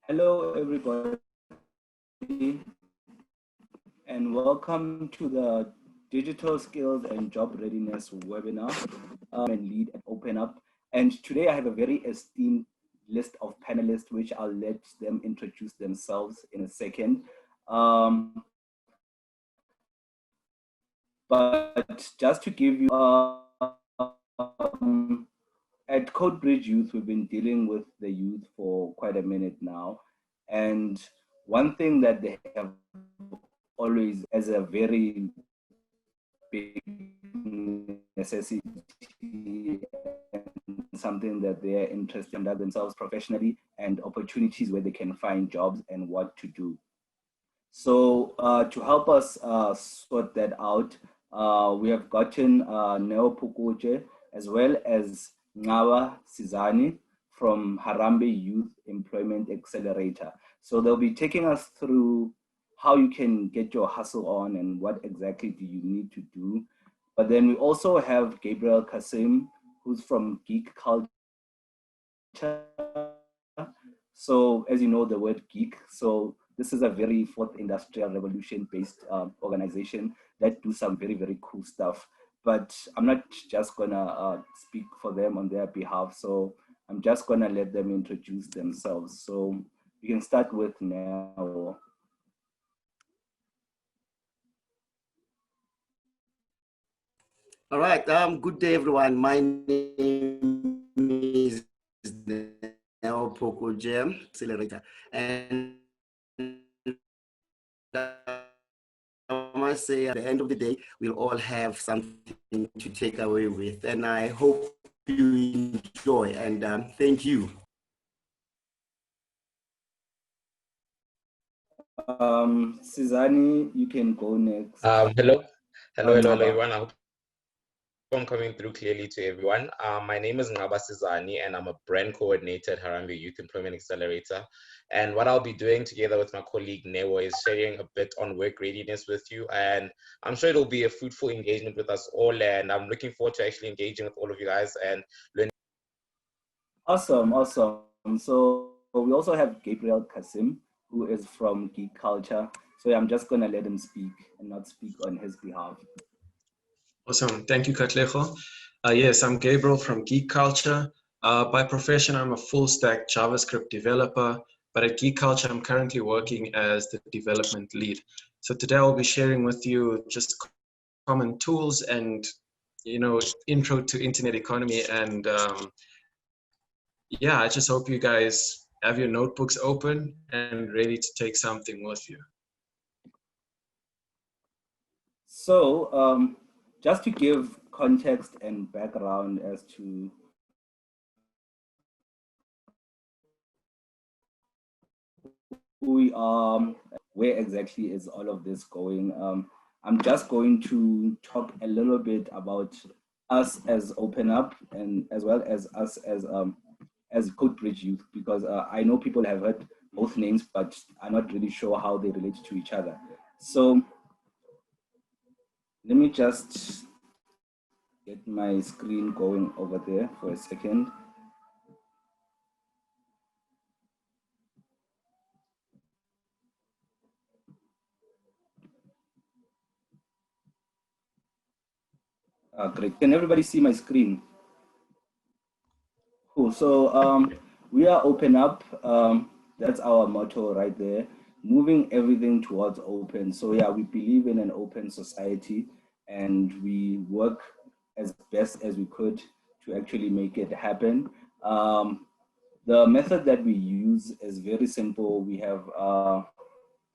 Hello, everybody, and welcome to the Digital Skills and Job Readiness webinar and lead and open up. And today I have a very esteemed list of panelists, which I'll let them introduce themselves in a second. But just to give you, at CodeBridge Youth, we've been dealing with the youth for quite a minute now. And one thing that they have always as a very big necessity and something that they're interested in themselves professionally and opportunities where they can find jobs and what to do. So to help us sort that out, we have gotten Neo Pukuche as well as Ngawa Sizani from Harambee Youth Employment Accelerator. So they'll be taking us through how you can get your hustle on and what exactly do you need to do. But then we also have Gabriel Kasim, who's from Geek Culture. So as you know, the word geek, so this is a very fourth industrial revolution based organization that do some very, very cool stuff. But I'm not just gonna speak for them on their behalf. So I'm just gonna let them introduce themselves. So you can start with now. All right, good day everyone. My name is Neo Poko Jam Accelerator, and I must say at the end of the day, we'll all have something to take away with, and I hope you enjoy, and thank you. Sizani, you can go next. Hello, everyone. I hope I'm coming through clearly to everyone. My name is Ngaba Sizani, and I'm a brand coordinator at Harambee Youth Employment Accelerator. And what I'll be doing together with my colleague Newo is sharing a bit on work readiness with you. And I'm sure it'll be a fruitful engagement with us all. And I'm looking forward to actually engaging with all of you guys and learning. Awesome, awesome. So we also have Gabriel Kasim, who is from Geek Culture. So I'm just gonna let him speak and not speak on his behalf. Awesome, thank you, Katlejo. Yes, I'm Gabriel from Geek Culture. By profession, I'm a full stack JavaScript developer, but at Geek Culture, I'm currently working as the development lead. So today I'll be sharing with you just common tools and, intro to internet economy. And yeah, I just hope you guys have your notebooks open and ready to take something with you. So just to give context and background as to who we are, where exactly is all of this going, I'm just going to talk a little bit about us as Open Up and as well as us as CodeBridge Youth, because I know people have heard both names, but I'm not really sure how they relate to each other. So let me just get my screen going over there for a second. Great, can everybody see my screen? Cool, so we are Open Up. That's our motto right there, moving everything towards open. So yeah, we believe in an open society and we work as best as we could to actually make it happen. The method that we use is very simple. We have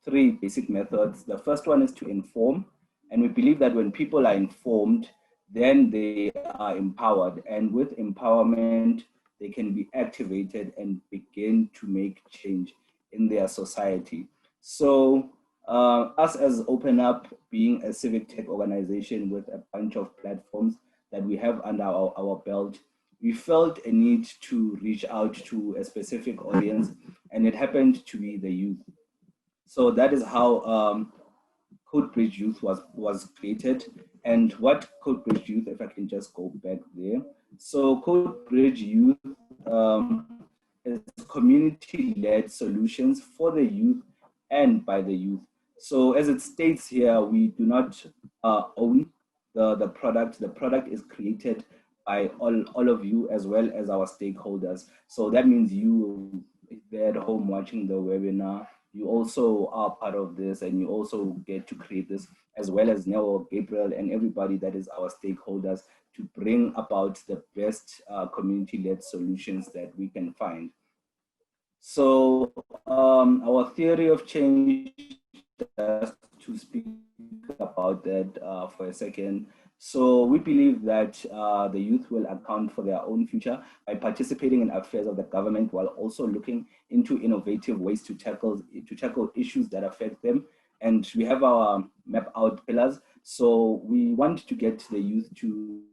three basic methods. The first one is to inform, and we believe that when people are informed, then they are empowered, and with empowerment, they can be activated and begin to make change in their society. So us as Open Up, being a civic tech organization with a bunch of platforms that we have under our belt, we felt a need to reach out to a specific audience, and it happened to be the youth. So that is how CodeBridge Youth was created. And what CodeBridge Youth, if I can just go back there. So CodeBridge Youth as community-led solutions for the youth and by the youth. So as it states here, we do not own the product. The product is created by all of you as well as our stakeholders. So that means you there at home watching the webinar, you also are part of this, and you also get to create this, as well as Neo, Gabriel, and everybody that is our stakeholders, to bring about the best community-led solutions that we can find. So our theory of change, just to speak about that for a second. So we believe that the youth will account for their own future by participating in affairs of the government, while also looking into innovative ways to tackle issues that affect them. And we have our map out pillars. So we want to get the youth to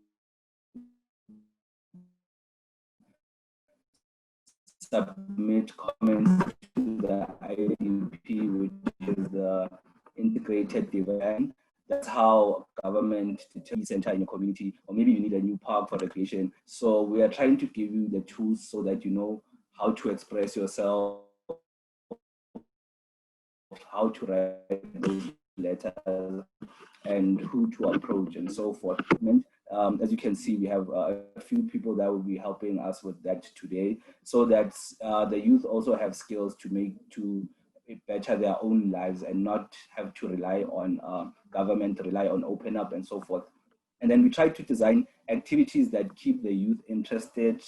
submit comments to the IDP, which is the integrated development. That's how government determines center in your community, or maybe you need a new park for recreation. So we are trying to give you the tools so that you know how to express yourself, how to write those letters, and who to approach, and so forth. As you can see, we have a few people that will be helping us with that today, so that the youth also have skills to better their own lives and not have to rely on government, rely on Open Up and so forth. And then we try to design activities that keep the youth interested.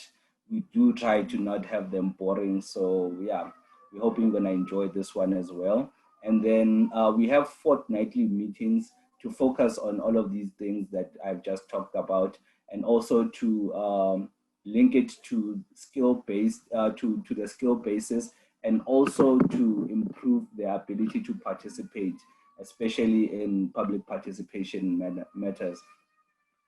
We do try to not have them boring. So yeah, we're hoping you're gonna enjoy this one as well. And then we have fortnightly meetings to focus on all of these things that I've just talked about, and also to link it to skill-based, to the skill basis, and also to improve their ability to participate, especially in public participation matters.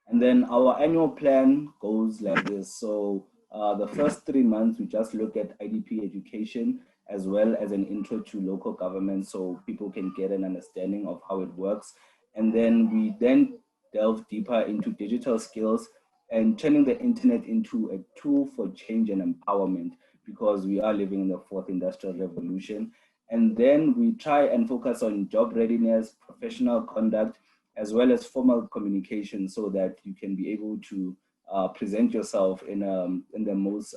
And then our annual plan goes like this. So the first 3 months, we just look at IDP education, as well as an intro to local government, so people can get an understanding of how it works. And then we then delve deeper into digital skills and turning the internet into a tool for change and empowerment, because we are living in the fourth industrial revolution. And then we try and focus on job readiness, professional conduct, as well as formal communication, so that you can be able to present yourself in the most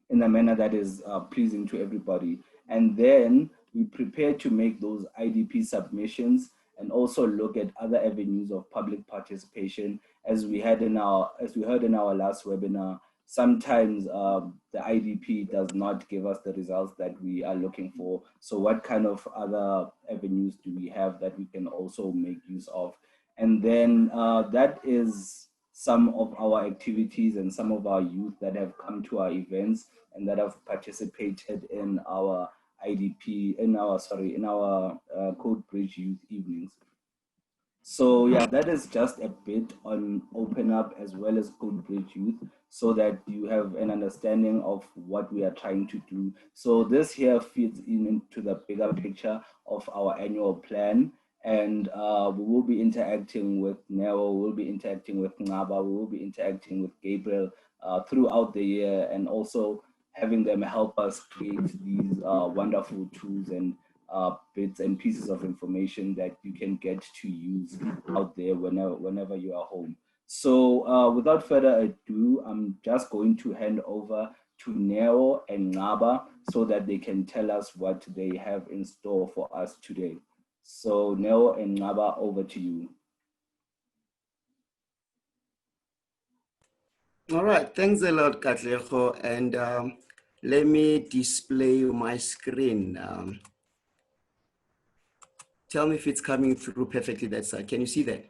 in a manner that is pleasing to everybody. And then we prepare to make those IDP submissions, and also look at other avenues of public participation. As we heard in our last webinar, sometimes the IDP does not give us the results that we are looking for. So what kind of other avenues do we have that we can also make use of? And then that is some of our activities and some of our youth that have come to our events and that have participated in our IDP, in our Code Bridge Youth Evenings. So yeah, that is just a bit on Open Up as well as Code Bridge Youth, so that you have an understanding of what we are trying to do. So this here fits into the bigger picture of our annual plan. And we will be interacting with Nero, we'll be interacting with Ngaba, we will be interacting with Gabriel throughout the year, and also having them help us create these wonderful tools and bits and pieces of information that you can get to use out there whenever you are home. So without further ado, I'm just going to hand over to Nero and Ngaba so that they can tell us what they have in store for us today. So Nero and Ngaba, over to you. All right, thanks a lot, Katlego. And let me display my screen. Tell me if it's coming through perfectly that side. Can you see that?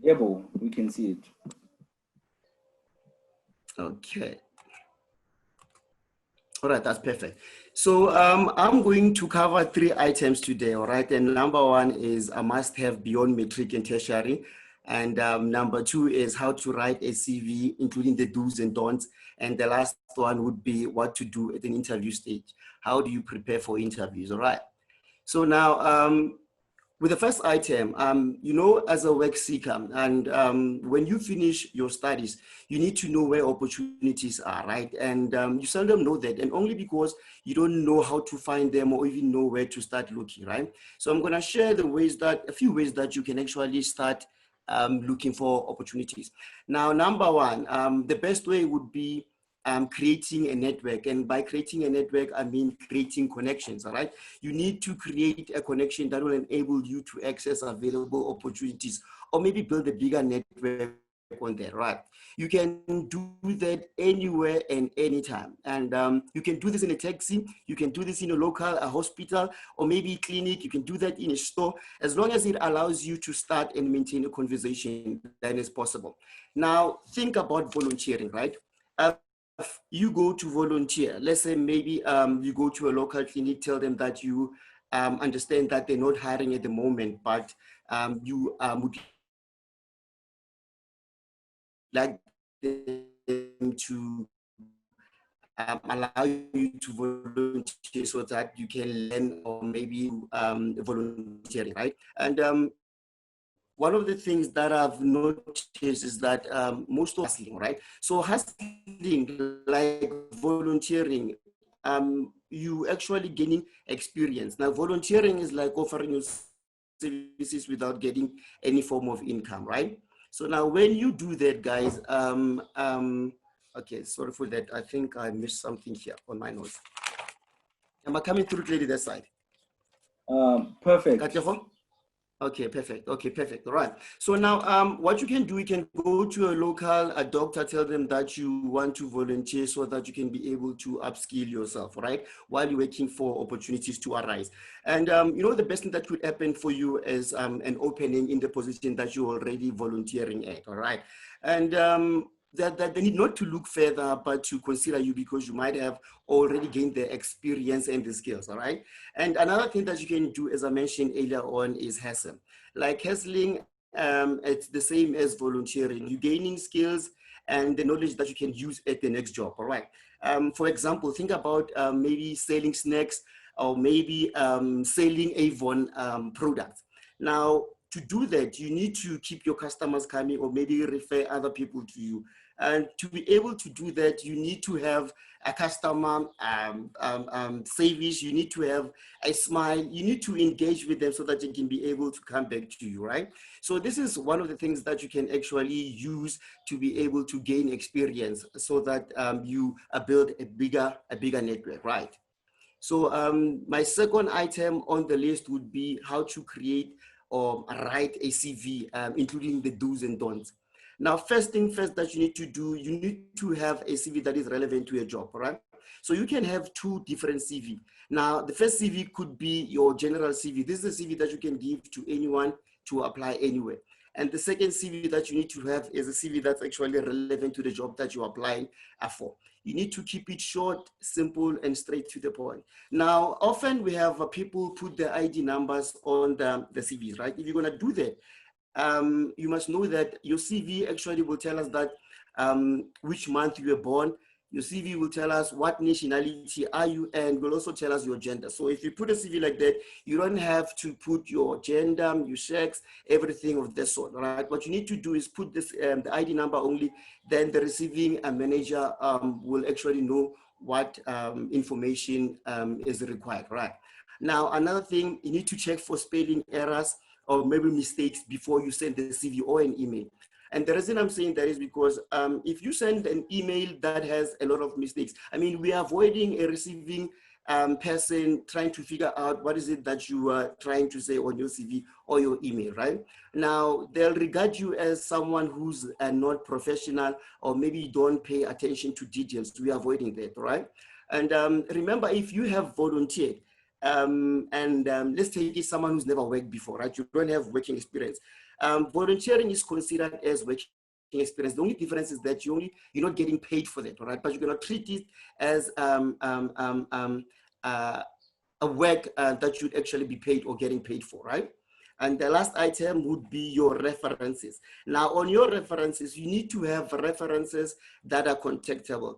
Yeah, Bo, we can see it. Okay. All right, that's perfect. So I'm going to cover 3 items today, all right? And number 1 is a must-have beyond matric and tertiary. And number 2 is how to write a CV, including the do's and don'ts. And the last one would be what to do at an interview stage. How do you prepare for interviews, all right? So now, with the first item, you know, as a work seeker, and when you finish your studies, you need to know where opportunities are, right? And you seldom know that, and only because you don't know how to find them or even know where to start looking, right? So I'm gonna share a few ways that you can actually start looking for opportunities. Now, number one, the best way would be creating a network. And by creating a network, I mean creating connections, all right? You need to create a connection that will enable you to access available opportunities, or maybe build a bigger network on there, right? You can do that anywhere and anytime. And you can do this in a taxi, you can do this in a local hospital, or maybe clinic, you can do that in a store, as long as it allows you to start and maintain a conversation, that is possible. Now, think about volunteering, right? You go to volunteer, let's say maybe you go to a local clinic, tell them that you understand that they're not hiring at the moment, but you would like them to allow you to volunteer so that you can learn, or maybe volunteering, right? And one of the things that I've noticed is that most of hustling, right? So hustling, like volunteering, you actually gaining experience. Now, volunteering is like offering your services without getting any form of income, right? So now when you do that, guys, okay, sorry for that. I think I missed something here on my notes. Am I coming through clearly that side? Perfect. Okay, perfect. Okay, perfect. All right. So now, what you can do, you can go to a local doctor, tell them that you want to volunteer so that you can be able to upskill yourself, right? While you're waiting for opportunities to arise. And you know, the best thing that could happen for you is an opening in the position that you're already volunteering at, all right? And that they need not to look further, but to consider you, because you might have already gained the experience and the skills, all right? And another thing that you can do, as I mentioned earlier on, is hustle. Like hustling, it's the same as volunteering. You're gaining skills and the knowledge that you can use at the next job, all right? For example, think about maybe selling snacks, or maybe selling Avon products. Now, to do that, you need to keep your customers coming, or maybe refer other people to you. And to be able to do that, you need to have a customer service, you need to have a smile, you need to engage with them so that they can be able to come back to you, right? So this is one of the things that you can actually use to be able to gain experience, so that you build a bigger network, right? So my second item on the list would be how to create or write a CV, including the do's and don'ts. Now, first thing first that you need to do, you need to have a CV that is relevant to your job, right? So you can have two different CV. Now, the first CV could be your general CV. This is a CV that you can give to anyone to apply anywhere. And the second CV that you need to have is a CV that's actually relevant to the job that you're applying for. You need to keep it short, simple, and straight to the point. Now, often we have people put their ID numbers on the CVs, right? If you're gonna do that, you must know that your CV actually will tell us that which month you were born. Your CV will tell us what nationality are you, and will also tell us your gender. So if you put a CV like that, you don't have to put your gender, your sex, everything of that sort, right? What you need to do is put this the ID number only, then the receiving manager will actually know what information is required, right? Now, another thing, you need to check for spelling errors or maybe mistakes before you send the CV or an email. And the reason I'm saying that is because if you send an email that has a lot of mistakes, I mean, we are avoiding a receiving person trying to figure out what is it that you are trying to say on your CV or your email, right? Now, they'll regard you as someone who's not professional, or maybe you don't pay attention to details. We are avoiding that, right? And remember, if you have volunteered, let's take it someone who's never worked before, right? You don't have working experience. Volunteering is considered as working experience. The only difference is that you're not getting paid for that, right? But you're gonna treat it as a work that you'd actually be paid or getting paid for, right? And the last item would be your references. Now, on your references, you need to have references that are contactable.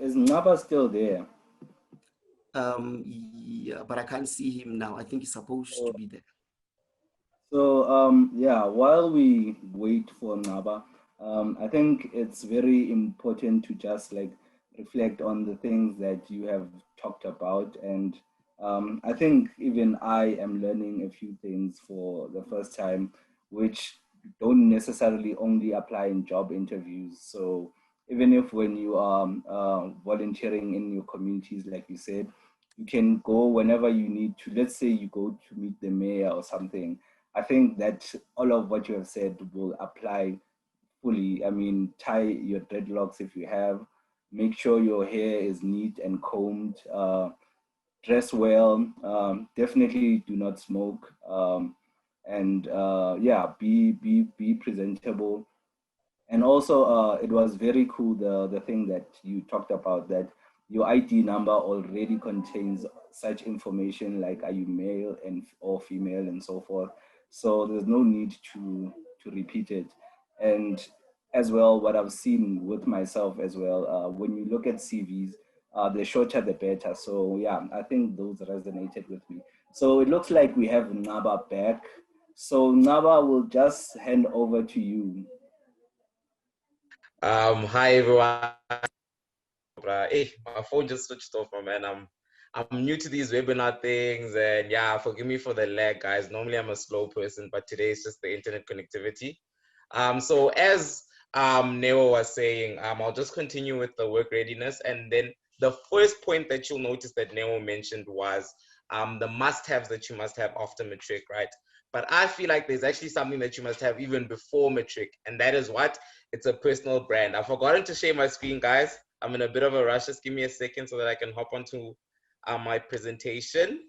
Is Ngaba still there? Yeah, but I can't see him now. I think he's supposed to be there. So yeah, while we wait for Naba, I think it's very important to just like reflect on the things that you have talked about, and I think even I am learning a few things for the first time, which don't necessarily only apply in job interviews. So even if when you are volunteering in your communities, like you said, you can go whenever you need to. Let's say you go to meet the mayor or something. I think that all of what you have said will apply fully. I mean, tie your dreadlocks if you have, make sure your hair is neat and combed, dress well, definitely do not smoke, and yeah, be presentable. And also, it was very cool the thing that you talked about, that your ID number already contains such information like are you male and or female and so forth. So there's no need to repeat it. And as well, what I've seen with myself as well, when you look at CVs, the shorter the better. So yeah, I think those resonated with me. So it looks like we have Naba back. So Naba, will just hand over to you. Hi everyone. Hey, my phone just switched off, my man. I'm new to these webinar things, and yeah, forgive me for the lag, guys. Normally I'm a slow person, but today it's just the internet connectivity. So as Neo was saying, I'll just continue with the work readiness, and then the first point that you'll notice that Neo mentioned was the must-haves that you must have after matric, right? But I feel like there's actually something that you must have even before matric, and that is what? It's a personal brand. I've forgotten to share my screen, guys. I'm in a bit of a rush. Just give me a second so that I can hop onto my presentation.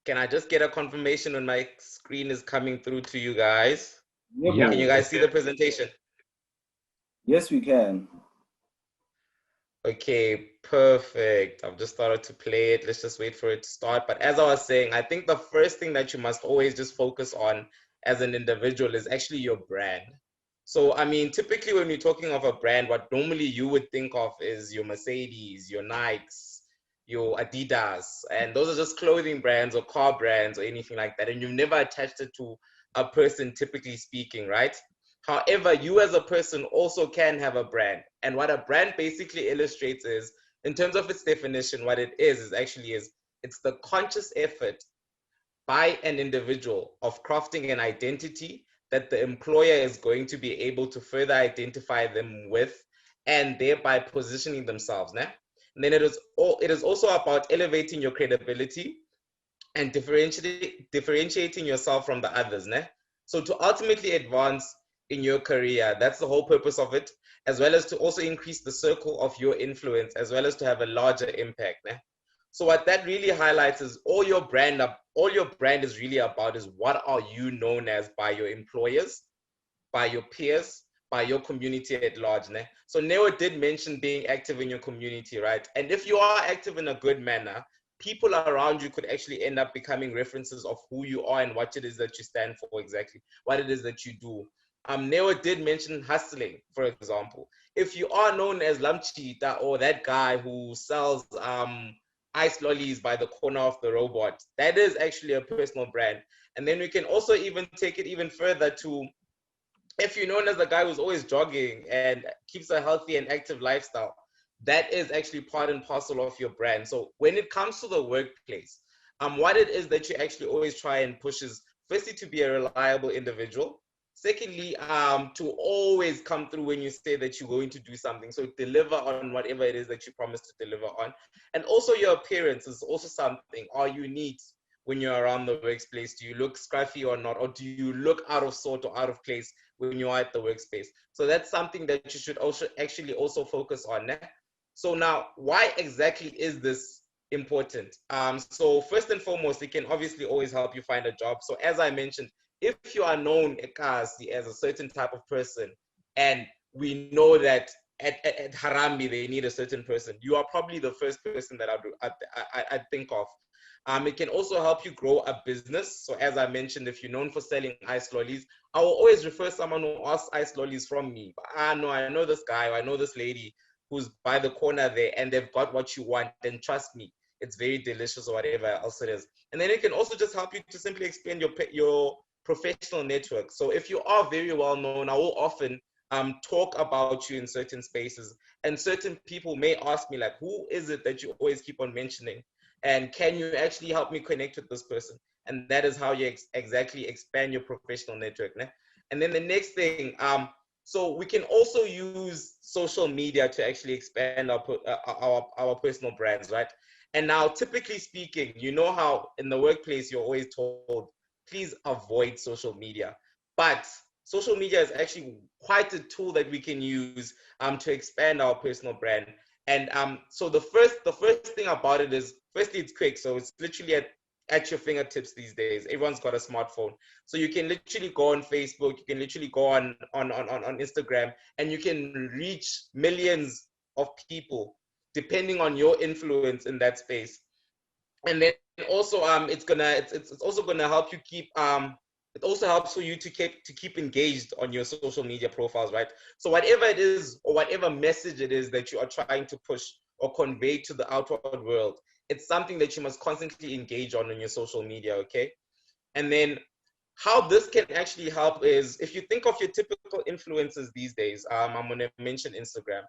Can I just get a confirmation when my screen is coming through to you guys? Yeah, can you guys see the presentation? Yes, we can. Okay, perfect. I've just started to play it. Let's just wait for it to start. But as I was saying, I think the first thing that you must always just focus on as an individual is actually your brand. So, I mean, typically when we're talking of a brand, what normally you would think of is your Mercedes, your Nikes, your Adidas, and those are just clothing brands or car brands or anything like that. And you've never attached it to a person, typically speaking, right? However, you as a person also can have a brand. And what a brand basically illustrates is, in terms of its definition, what it is actually is, it's the conscious effort by an individual of crafting an identity that the employer is going to be able to further identify them with, and thereby positioning themselves. Né? And then it is also about elevating your credibility and differentiating yourself from the others. Né? So to ultimately advance in your career, that's the whole purpose of it, as well as to also increase the circle of your influence, as well as to have a larger impact. Né? So what that really highlights is all your brand is really about is what are you known as by your employers, by your peers, by your community at large. Né? So Neo did mention being active in your community, right? And if you are active in a good manner, people around you could actually end up becoming references of who you are and what it is that you stand for exactly, what it is that you do. Neo did mention hustling, for example. If you are known as Lamchita or that guy who sells ice lollies by the corner of the robot, that is actually a personal brand. And then we can also even take it even further to, if you're known as the guy who's always jogging and keeps a healthy and active lifestyle, that is actually part and parcel of your brand. So when it comes to the workplace, what it is that you actually always try and push is, firstly, to be a reliable individual. Secondly, to always come through when you say that you're going to do something. So deliver on whatever it is that you promise to deliver on. And also your appearance is also something. Are you neat when you're around the workplace? Do you look scruffy or not? Or do you look out of sort or out of place when you are at the workspace? So that's something that you should also actually also focus on. Né? So now, why exactly is this important? So first and foremost, it can obviously always help you find a job. So as I mentioned, if you are known as a certain type of person, and we know that at Harambee they need a certain person, you are probably the first person that I'd think of. It can also help you grow a business. So as I mentioned, if you're known for selling ice lollies, I will always refer someone who asks ice lollies from me. I know this guy, or I know this lady who's by the corner there, and they've got what you want, then trust me, it's very delicious, or whatever else it is. And then it can also just help you to simply expand your professional network. So if you are very well known, I will often talk about you in certain spaces, and certain people may ask me, like, who is it that you always keep on mentioning? And can you actually help me connect with this person? And that is how you exactly expand your professional network. Né? And then the next thing, so we can also use social media to actually expand our personal brands, right? And now, typically speaking, you know how in the workplace you're always told, please avoid social media. But social media is actually quite a tool that we can use to expand our personal brand. And so the first thing about it is, firstly, it's quick. So it's literally at your fingertips these days. Everyone's got a smartphone. So you can literally go on Facebook, you can literally go on Instagram, and you can reach millions of people depending on your influence in that space. And then also it's also gonna help you keep it also helps for you to keep engaged on your social media profiles, right? So whatever it is, or whatever message it is that you are trying to push or convey to the outward world, it's something that you must constantly engage on your social media, okay? And then how this can actually help is, if you think of your typical influencers these days, I'm gonna mention Instagram.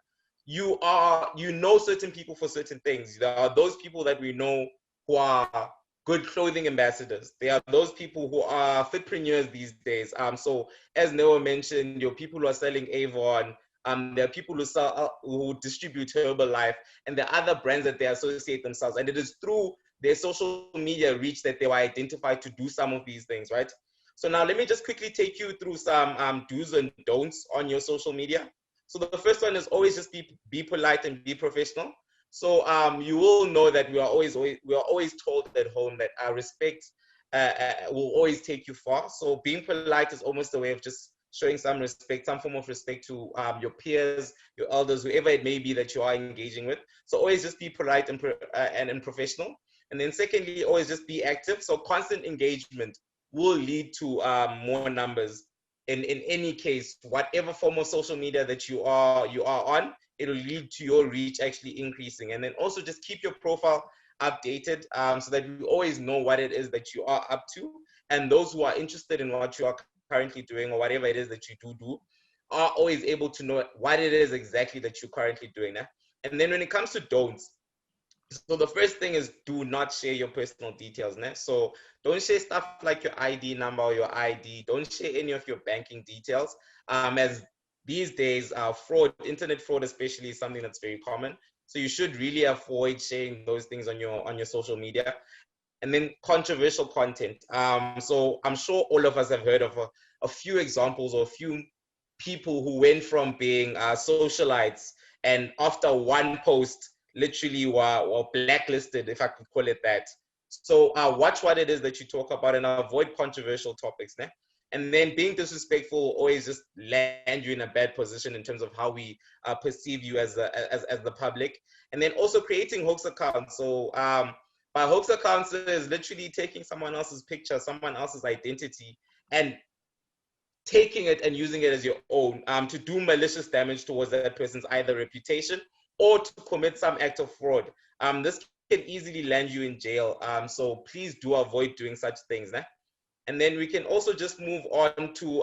You know certain people for certain things. There are those people that we know who are good clothing ambassadors. There are those people who are fitpreneurs these days. So as Noah mentioned, your people who are selling Avon, there are people who distribute Herbalife, and there are other brands that they associate themselves. And it is through their social media reach that they were identified to do some of these things, right? So now let me just quickly take you through some do's and don'ts on your social media. So the first one is always just be polite and be professional. So you will know that we are always told at home that respect will always take you far. So being polite is almost a way of just showing some respect, some form of respect to your peers, your elders, whoever it may be that you are engaging with. So always just be polite and professional. And then secondly, always just be active. So constant engagement will lead to more numbers. In any case, whatever form of social media that you are on, it'll lead to your reach actually increasing. And then also just keep your profile updated so that you always know what it is that you are up to. And those who are interested in what you are currently doing, or whatever it is that you do, are always able to know what it is exactly that you're currently doing. And then when it comes to don'ts, so the first thing is, do not share your personal details. Né? So don't share stuff like your ID number or your ID. Don't share any of your banking details. As these days, internet fraud especially, is something that's very common. So you should really avoid sharing those things on your social media. And then controversial content. So I'm sure all of us have heard of a few examples, or a few people who went from being socialites, and after one post literally were blacklisted, if I could call it that. So watch what it is that you talk about and avoid controversial topics. Né? And then being disrespectful always just land you in a bad position in terms of how we perceive you as the public. And then also creating hoax accounts. So by hoax accounts is literally taking someone else's picture, someone else's identity, and taking it and using it as your own to do malicious damage towards that person's either reputation or to commit some act of fraud. This can easily land you in jail. So please do avoid doing such things. Né? And then we can also just move on to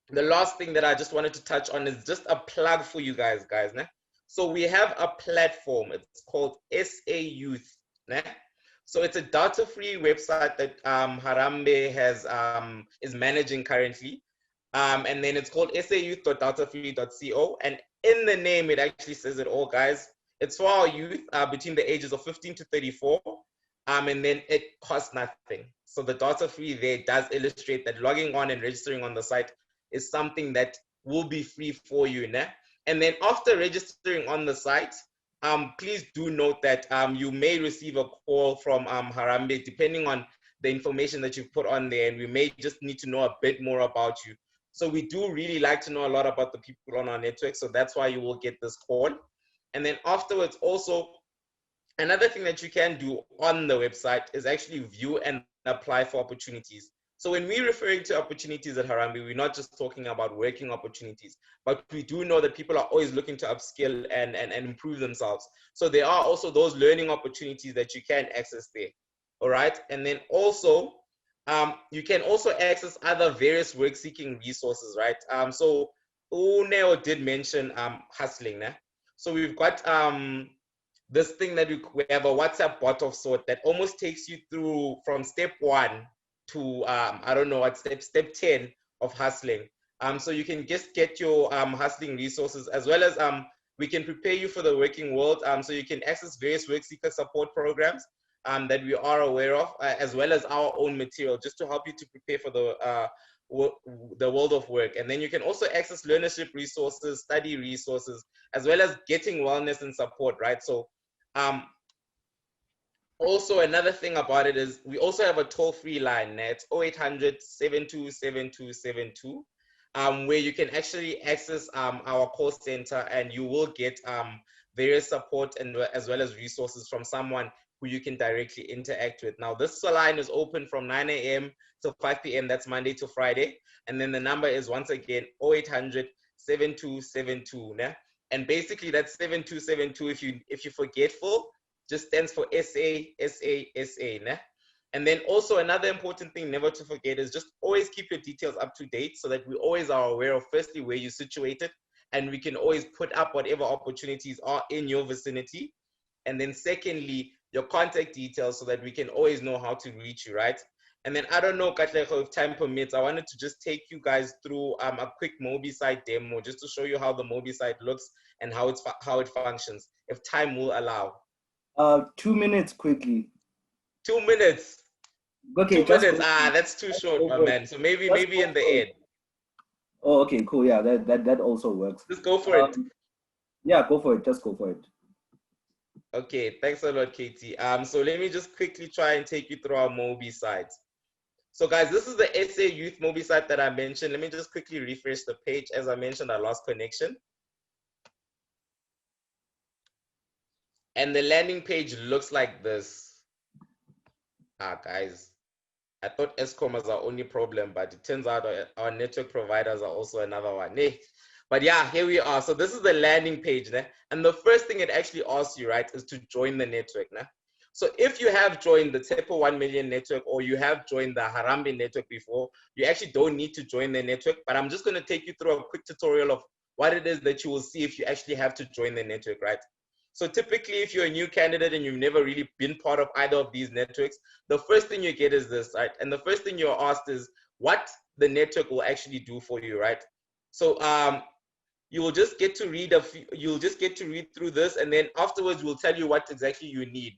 the last thing that I just wanted to touch on is just a plug for you guys. Né? So we have a platform. It's called SA Youth. Né? So it's a data-free website that Harambe is managing currently. And then it's called sayouth.datafree.co. And in the name, it actually says it all, guys. It's for our youth between the ages of 15 to 34. And then it costs nothing. So the data free there does illustrate that logging on and registering on the site is something that will be free for you. Né? And then after registering on the site, please do note that you may receive a call from Harambe, depending on the information that you put on there, and we may just need to know a bit more about you. So we do really like to know a lot about the people on our network, so that's why you will get this call. And then afterwards also, another thing that you can do on the website is actually view and apply for opportunities. So when we're referring to opportunities at Harambee, we're not just talking about working opportunities, but we do know that people are always looking to upskill and improve themselves. So there are also those learning opportunities that you can access there. All right. And then also, you can also access other various work-seeking resources, right? So Uneo did mention hustling. Né? So we've got this thing that we have a WhatsApp bot of sort that almost takes you through from step 1 to I don't know what step 10 of hustling. So you can just get your hustling resources, as well as we can prepare you for the working world. So you can access various work seeker support programs that we are aware of, as well as our own material, just to help you to prepare for the world of work. And then you can also access learnership resources, study resources, as well as getting wellness and support, right? So also another thing about it is we also have a toll-free line. It's 0800-727272, where you can actually access our call center, and you will get various support and as well as resources from someone who you can directly interact with. Now, this line is open from 9 a.m. to 5 p.m. That's Monday to Friday. And then the number is, once again, 0800-7272. Né? And basically that's 7272. If you're forgetful, just stands for SA. Né? And then also another important thing never to forget is just always keep your details up to date, so that we always are aware of, firstly, where you're situated, and we can always put up whatever opportunities are in your vicinity. And then secondly, your contact details, so that we can always know how to reach you, right? And then I don't know, Katlego, if time permits, I wanted to just take you guys through a quick Mobi site demo, just to show you how the Mobi site looks and how it functions, if time will allow. 2 minutes quickly. 2 minutes. Okay, 2 minutes. That's too short, my man. So maybe in the end. Oh, okay, cool. Yeah, that also works. Just go for it. Yeah, go for it. Just go for it. Okay, thanks a lot, Katie. So let me just quickly try and take you through our Mobi site. So guys, this is the SA Youth Mobi site that I mentioned. Let me just quickly refresh the page. As I mentioned, I lost connection. And the landing page looks like this. Guys, I thought Eskom was our only problem, but it turns out our network providers are also another one. But yeah, here we are. So this is the landing page. And the first thing it actually asks you, right, is to join the network. So if you have joined the Tepo 1 Million network, or you have joined the Harambee network before, you actually don't need to join the network. But I'm just going to take you through a quick tutorial of what it is that you will see if you actually have to join the network, right? So typically, if you're a new candidate and you've never really been part of either of these networks, the first thing you get is this, right? And the first thing you're asked is what the network will actually do for you, right? So you will just get to read through this, and then afterwards we'll tell you what exactly you need.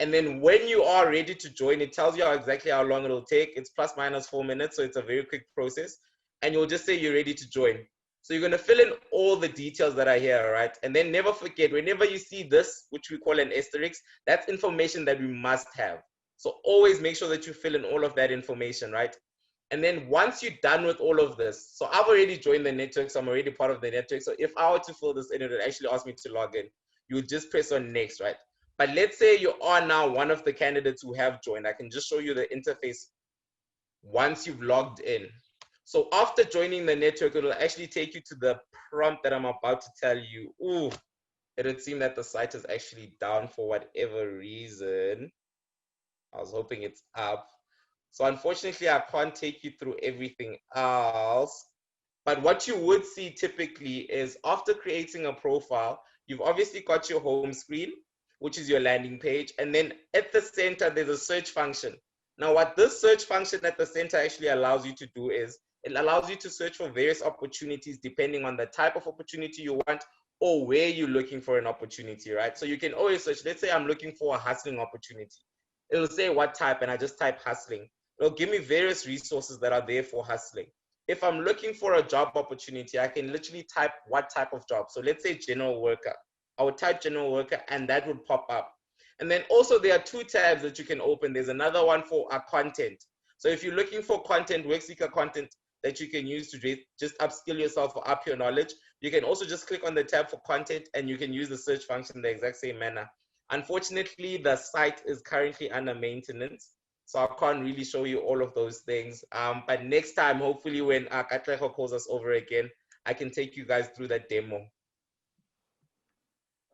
And then when you are ready to join, it tells you exactly how long it'll take. It's ±4 minutes, so it's a very quick process. And you'll just say you're ready to join. So you're going to fill in all the details that are here, right? And then never forget, whenever you see this, which we call an asterisk, that's information that we must have. So always make sure that you fill in all of that information, right? And then once you're done with all of this, so I've already joined the network, so I'm already part of the network. So if I were to fill this in, it would actually ask me to log in. You would just press on next, right? But let's say you are now one of the candidates who have joined. I can just show you the interface once you've logged in. So after joining the network, it will actually take you to the prompt that I'm about to tell you. Ooh, it would seem that the site is actually down for whatever reason. I was hoping it's up. So unfortunately, I can't take you through everything else. But what you would see typically is after creating a profile, you've obviously got your home screen, which is your landing page. And then at the center, there's a search function. Now, what this search function at the center actually allows you to do is it allows you to search for various opportunities depending on the type of opportunity you want or where you're looking for an opportunity, right? So you can always search. Let's say I'm looking for a hustling opportunity. It'll say what type, and I just type hustling. It'll give me various resources that are there for hustling. If I'm looking for a job opportunity, I can literally type what type of job. So let's say general worker. I would type general worker, and that would pop up. And then also there are 2 tabs that you can open. There's another one for content. So if you're looking for content, work seeker content that you can use to just upskill yourself or up your knowledge, you can also just click on the tab for content, and you can use the search function the exact same manner. Unfortunately, the site is currently under maintenance, so I can't really show you all of those things. But next time, hopefully when Katleho calls us over again, I can take you guys through that demo.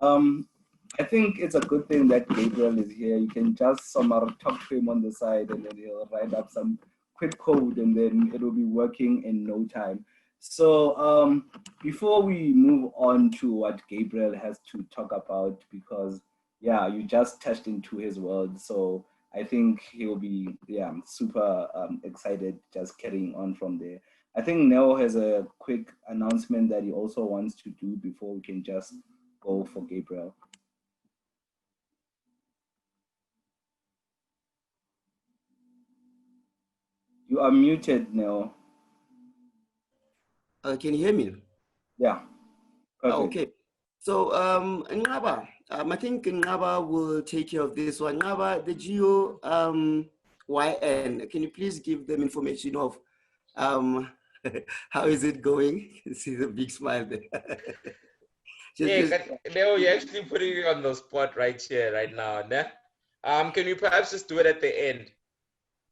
I think it's a good thing that Gabriel is here. You can just somehow talk to him on the side and then he'll write up some quick code and then it'll be working in no time. So before we move on to what Gabriel has to talk about, because yeah, you just touched into his world. So I think he'll be super excited just carrying on from there. I think Neo has a quick announcement that he also wants to do before we can just go for Gabriel. You are muted, Neo. Can you hear me? Yeah, perfect. Okay. So, Ngaba, I think Ngaba will take care of this one. Ngaba, the Geo YN, can you please give them information of how is it going? See the big smile there. Leo, you're actually putting me on the spot right here, right now. Can you perhaps just do it at the end?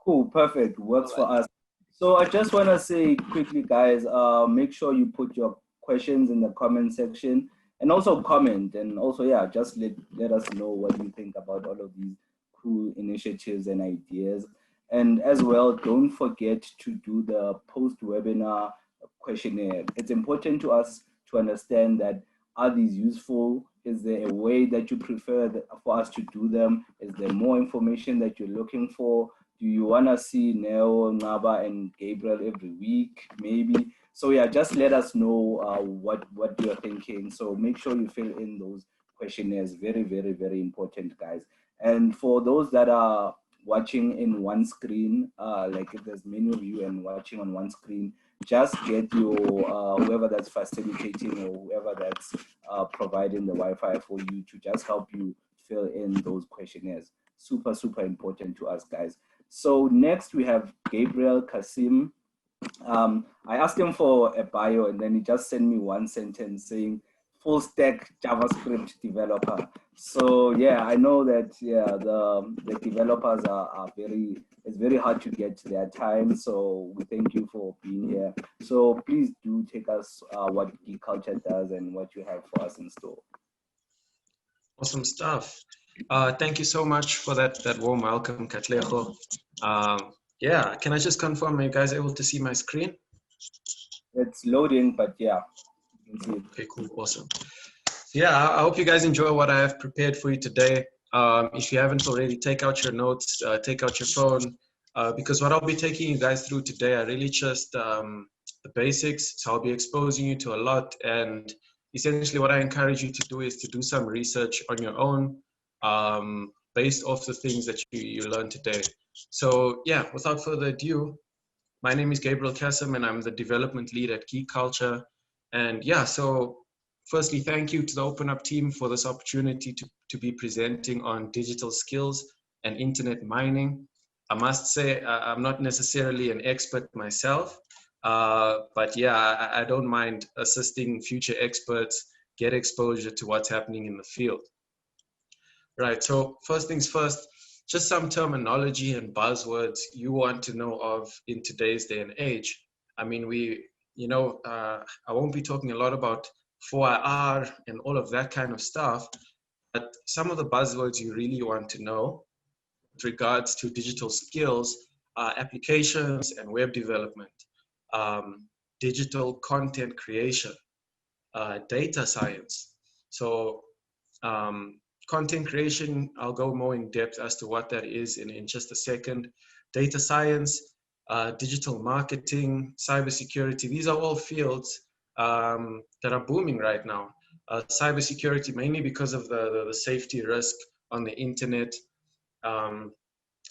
Cool, perfect, works for us. So I just want to say quickly, guys, make sure you put your questions in the comment section and also comment, and also, yeah, just let us know what you think about all of these cool initiatives and ideas. And as well, don't forget to do the post-webinar questionnaire. It's important to us to understand that, are these useful? Is there a way that you prefer for us to do them? Is there more information that you're looking for? Do you want to see Neo, Ngaba, and Gabriel every week, maybe? So yeah, just let us know what you're thinking. So make sure you fill in those questionnaires. Very, very, very important, guys. And for those that are watching in one screen, like if there's many of you and watching on one screen, just get your whoever that's facilitating or whoever that's providing the Wi-Fi for you to just help you fill in those questionnaires. Super, super important to us, guys. So next we have Gabriel Kasim. I asked him for a bio and then he just sent me one sentence saying full stack JavaScript developer. So yeah, I know that the developers are it's very hard to get their time. So we thank you for being here. So please do take us what Geek Culture does and what you have for us in store. Awesome stuff. Thank you so much for that warm welcome, Katleho. Yeah, can I just confirm, are you guys able to see my screen? It's loading, but yeah, you can see it. Okay, cool, awesome. Yeah, I hope you guys enjoy what I have prepared for you today. If you haven't already, take out your notes, take out your phone, because what I'll be taking you guys through today are really just the basics. So I'll be exposing you to a lot, and essentially what I encourage you to do is to do some research on your own, based off the things that you learned today. So yeah, without further ado, my name is Gabriel Kasim and I'm the development lead at Geek Culture. And yeah, so firstly, thank you to the Open Up team for this opportunity to be presenting on digital skills and internet mining. I must say, I'm not necessarily an expert myself, but yeah, I don't mind assisting future experts get exposure to what's happening in the field. Right, so first things first, just some terminology and buzzwords you want to know of in today's day and age. I mean, I won't be talking a lot about 4IR and all of that kind of stuff, but some of the buzzwords you really want to know with regards to digital skills are applications and web development, digital content creation, data science. So content creation, I'll go more in depth as to what that is in just a second. Data science, digital marketing, cybersecurity, these are all fields that are booming right now. Cybersecurity, mainly because of the safety risk on the internet.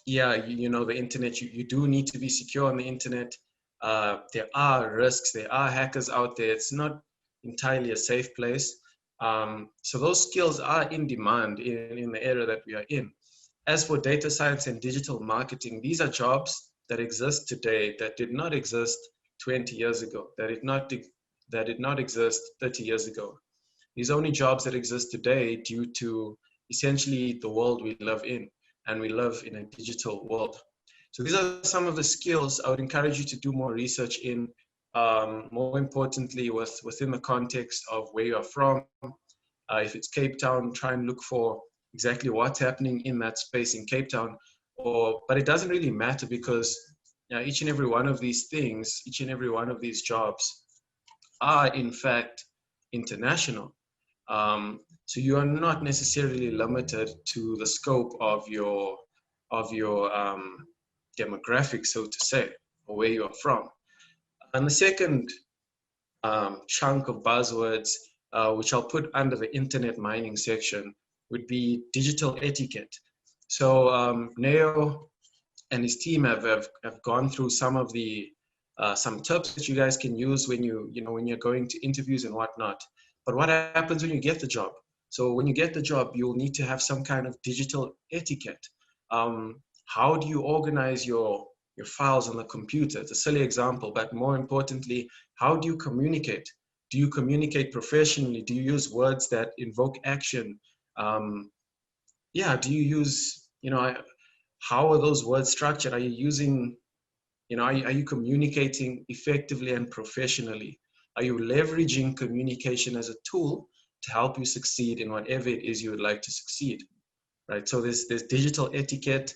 You know, the internet, you do need to be secure on the internet. There are risks, there are hackers out there. It's not entirely a safe place. So those skills are in demand in the area that we are in. As for data science and digital marketing, these are jobs that exist today that did not exist 20 years ago, that did not exist 30 years ago. These are only jobs that exist today due to essentially the world we live in, and we live in a digital world. So these are some of the skills I would encourage you to do more research in, more importantly within the context of where you're from. If it's Cape Town, try and look for exactly what's happening in that space in Cape Town. But it doesn't really matter, because each and every one of these things, each and every one of these jobs are in fact international. So you are not necessarily limited to the scope of your demographic, so to say, or where you are from. And the second chunk of buzzwords, which I'll put under the internet mining section, would be digital etiquette. So Neo and his team have gone through some of the some tips that you guys can use when when you're going to interviews and whatnot. But what happens when you get the job? So when you get the job, you'll need to have some kind of digital etiquette. How do you organize your files on the computer? It's a silly example, but more importantly, how do you communicate? Do you communicate professionally? Do you use words that invoke action? Yeah, do you use, how are those words structured? Are you using, are you communicating effectively and professionally? Are you leveraging communication as a tool to help you succeed in whatever it is you would like to succeed, right? So there's digital etiquette,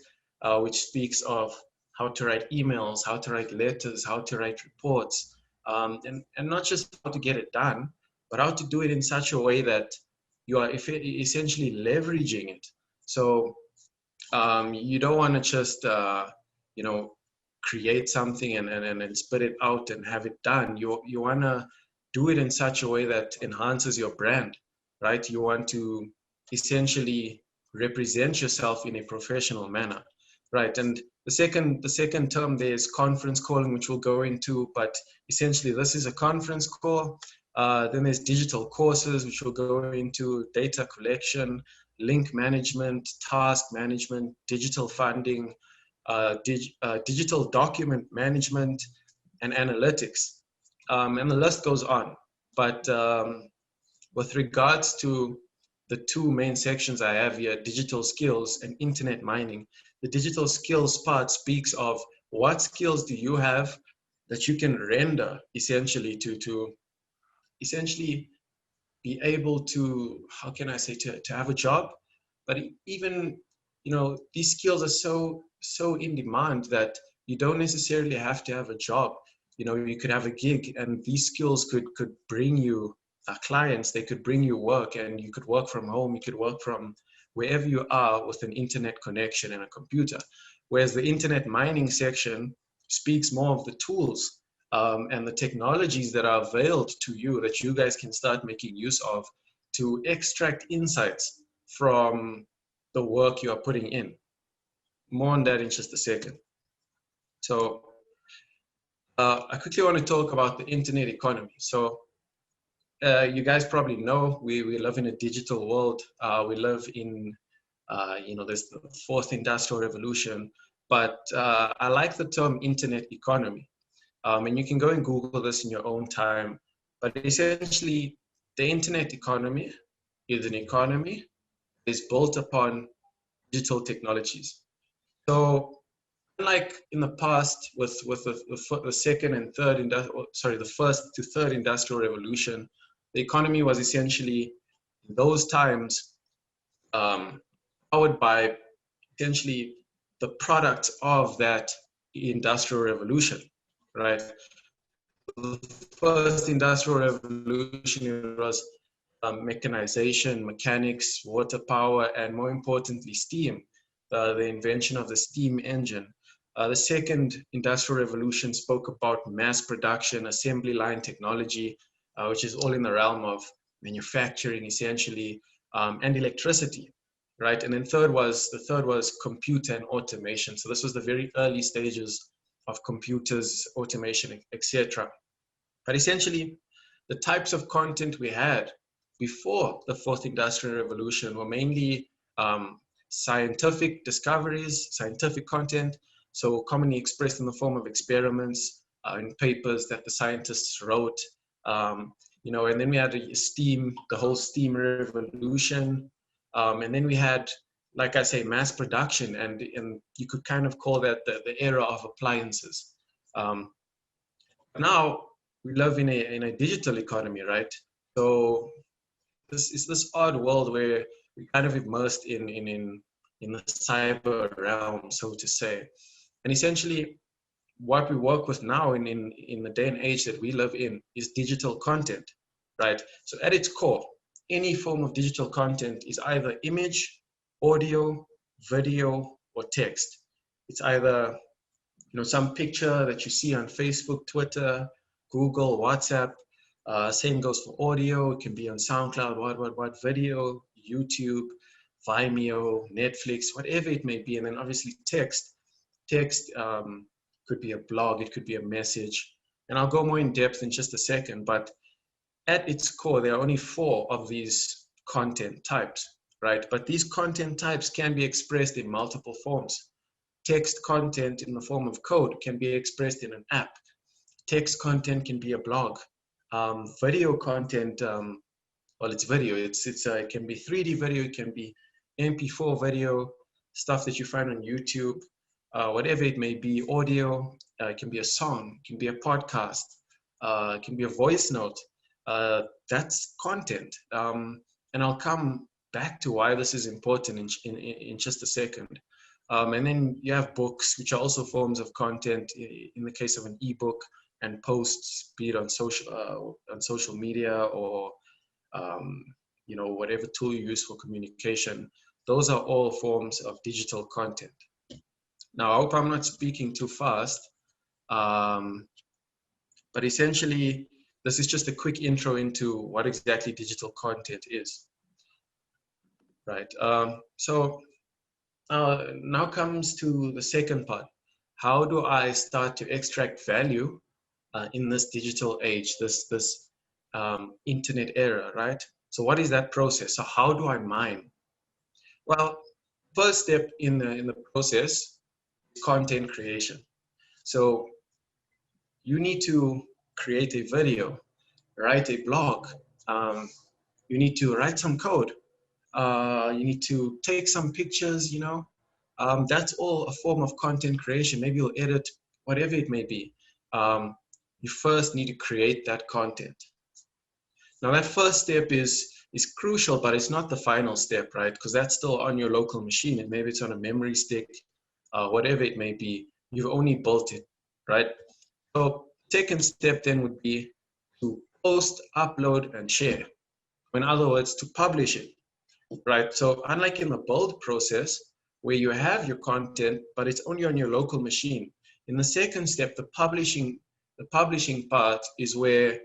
which speaks of how to write emails, how to write letters, how to write reports, and not just how to get it done, but how to do it in such a way that you are essentially leveraging it. So you don't want to just, create something and spit it out and have it done. You want to do it in such a way that enhances your brand, right? You want to essentially represent yourself in a professional manner, right? And the second term there is conference calling, which we'll go into, but essentially this is a conference call. Then there's digital courses, which we'll go into, data collection, link management, task management, digital funding, digital document management, and analytics. And the list goes on. But with regards to the two main sections I have here, digital skills and internet mining, the digital skills part speaks of what skills do you have that you can render essentially to essentially be able to, how can I say, to have a job. But even, these skills are so in demand that you don't necessarily have to have a job. You could have a gig, and these skills could bring you clients, they could bring you work, and you could work from home, you could work from wherever you are with an internet connection and a computer. Whereas the internet mining section speaks more of the tools and the technologies that are availed to you that you guys can start making use of to extract insights from the work you are putting in. More on that in just a second. So I quickly want to talk about the internet economy. So you guys probably know we live in a digital world. We live in, there's the fourth industrial revolution, but I like the term internet economy. And you can go and Google this in your own time. But essentially, the internet economy is an economy that is built upon digital technologies. So unlike in the past with the second and third the first to third industrial revolution, the economy was essentially in those times powered by essentially the product of that industrial revolution, right? The first industrial revolution was mechanization, mechanics, water power, and more importantly, steam, the invention of the steam engine. The second industrial revolution spoke about mass production, assembly line technology, which is all in the realm of manufacturing essentially, and electricity, right? And then the third was computer and automation. So this was the very early stages of computers, automation, etc. But essentially, the types of content we had before the fourth industrial revolution were mainly scientific discoveries, scientific content, so commonly expressed in the form of experiments and papers that the scientists wrote. And then we had the whole steam revolution, And then we had, like I say, mass production, and you could kind of call that the era of appliances. Now we live in a digital economy, right? So this is this odd world where we kind of immersed in the cyber realm, so to say. And essentially, what we work with now in the day and age that we live in is digital content, right? So at its core, any form of digital content is either image, audio, video, or text. It's either, you know, some picture that you see on Facebook, Twitter, Google, WhatsApp. Same goes for audio. It can be on SoundCloud, what, video, YouTube, Vimeo, Netflix, whatever it may be. And then obviously text. Text could be a blog, it could be a message. And I'll go more in depth in just a second, but at its core, there are only 4 of these content types, right? But these content types can be expressed in multiple forms. Text content in the form of code can be expressed in an app. Text content can be a blog. Video content, well, it's video. It can be 3D video, it can be MP4 video, stuff that you find on YouTube, whatever it may be. Audio, it can be a song, it can be a podcast, it can be a voice note. That's content. And I'll come back to why this is important in just a second. And then you have books, which are also forms of content in the case of an ebook, and posts, be it on social media or you know, whatever tool you use for communication. Those are all forms of digital content. Now, I hope I'm not speaking too fast, but essentially, this is just a quick intro into what exactly digital content is, right? So now comes to the second part. How do I start to extract value in this digital age, this internet era, right? So what is that process? So how do I mine? Well, first step in the process is content creation. So you need to create a video, write a blog, you need to write some code, you need to take some pictures, you know. That's all a form of content creation. Maybe you'll edit, whatever it may be. You first need to create that content. Now that first step is crucial, but it's not the final step, right? Because that's still on your local machine, and maybe it's on a memory stick, whatever it may be. You've only built it, right? So second step then would be to post, upload, and share. In other words, to publish it, right? So unlike in the build process, where you have your content, but it's only on your local machine, in the second step, the publishing part is where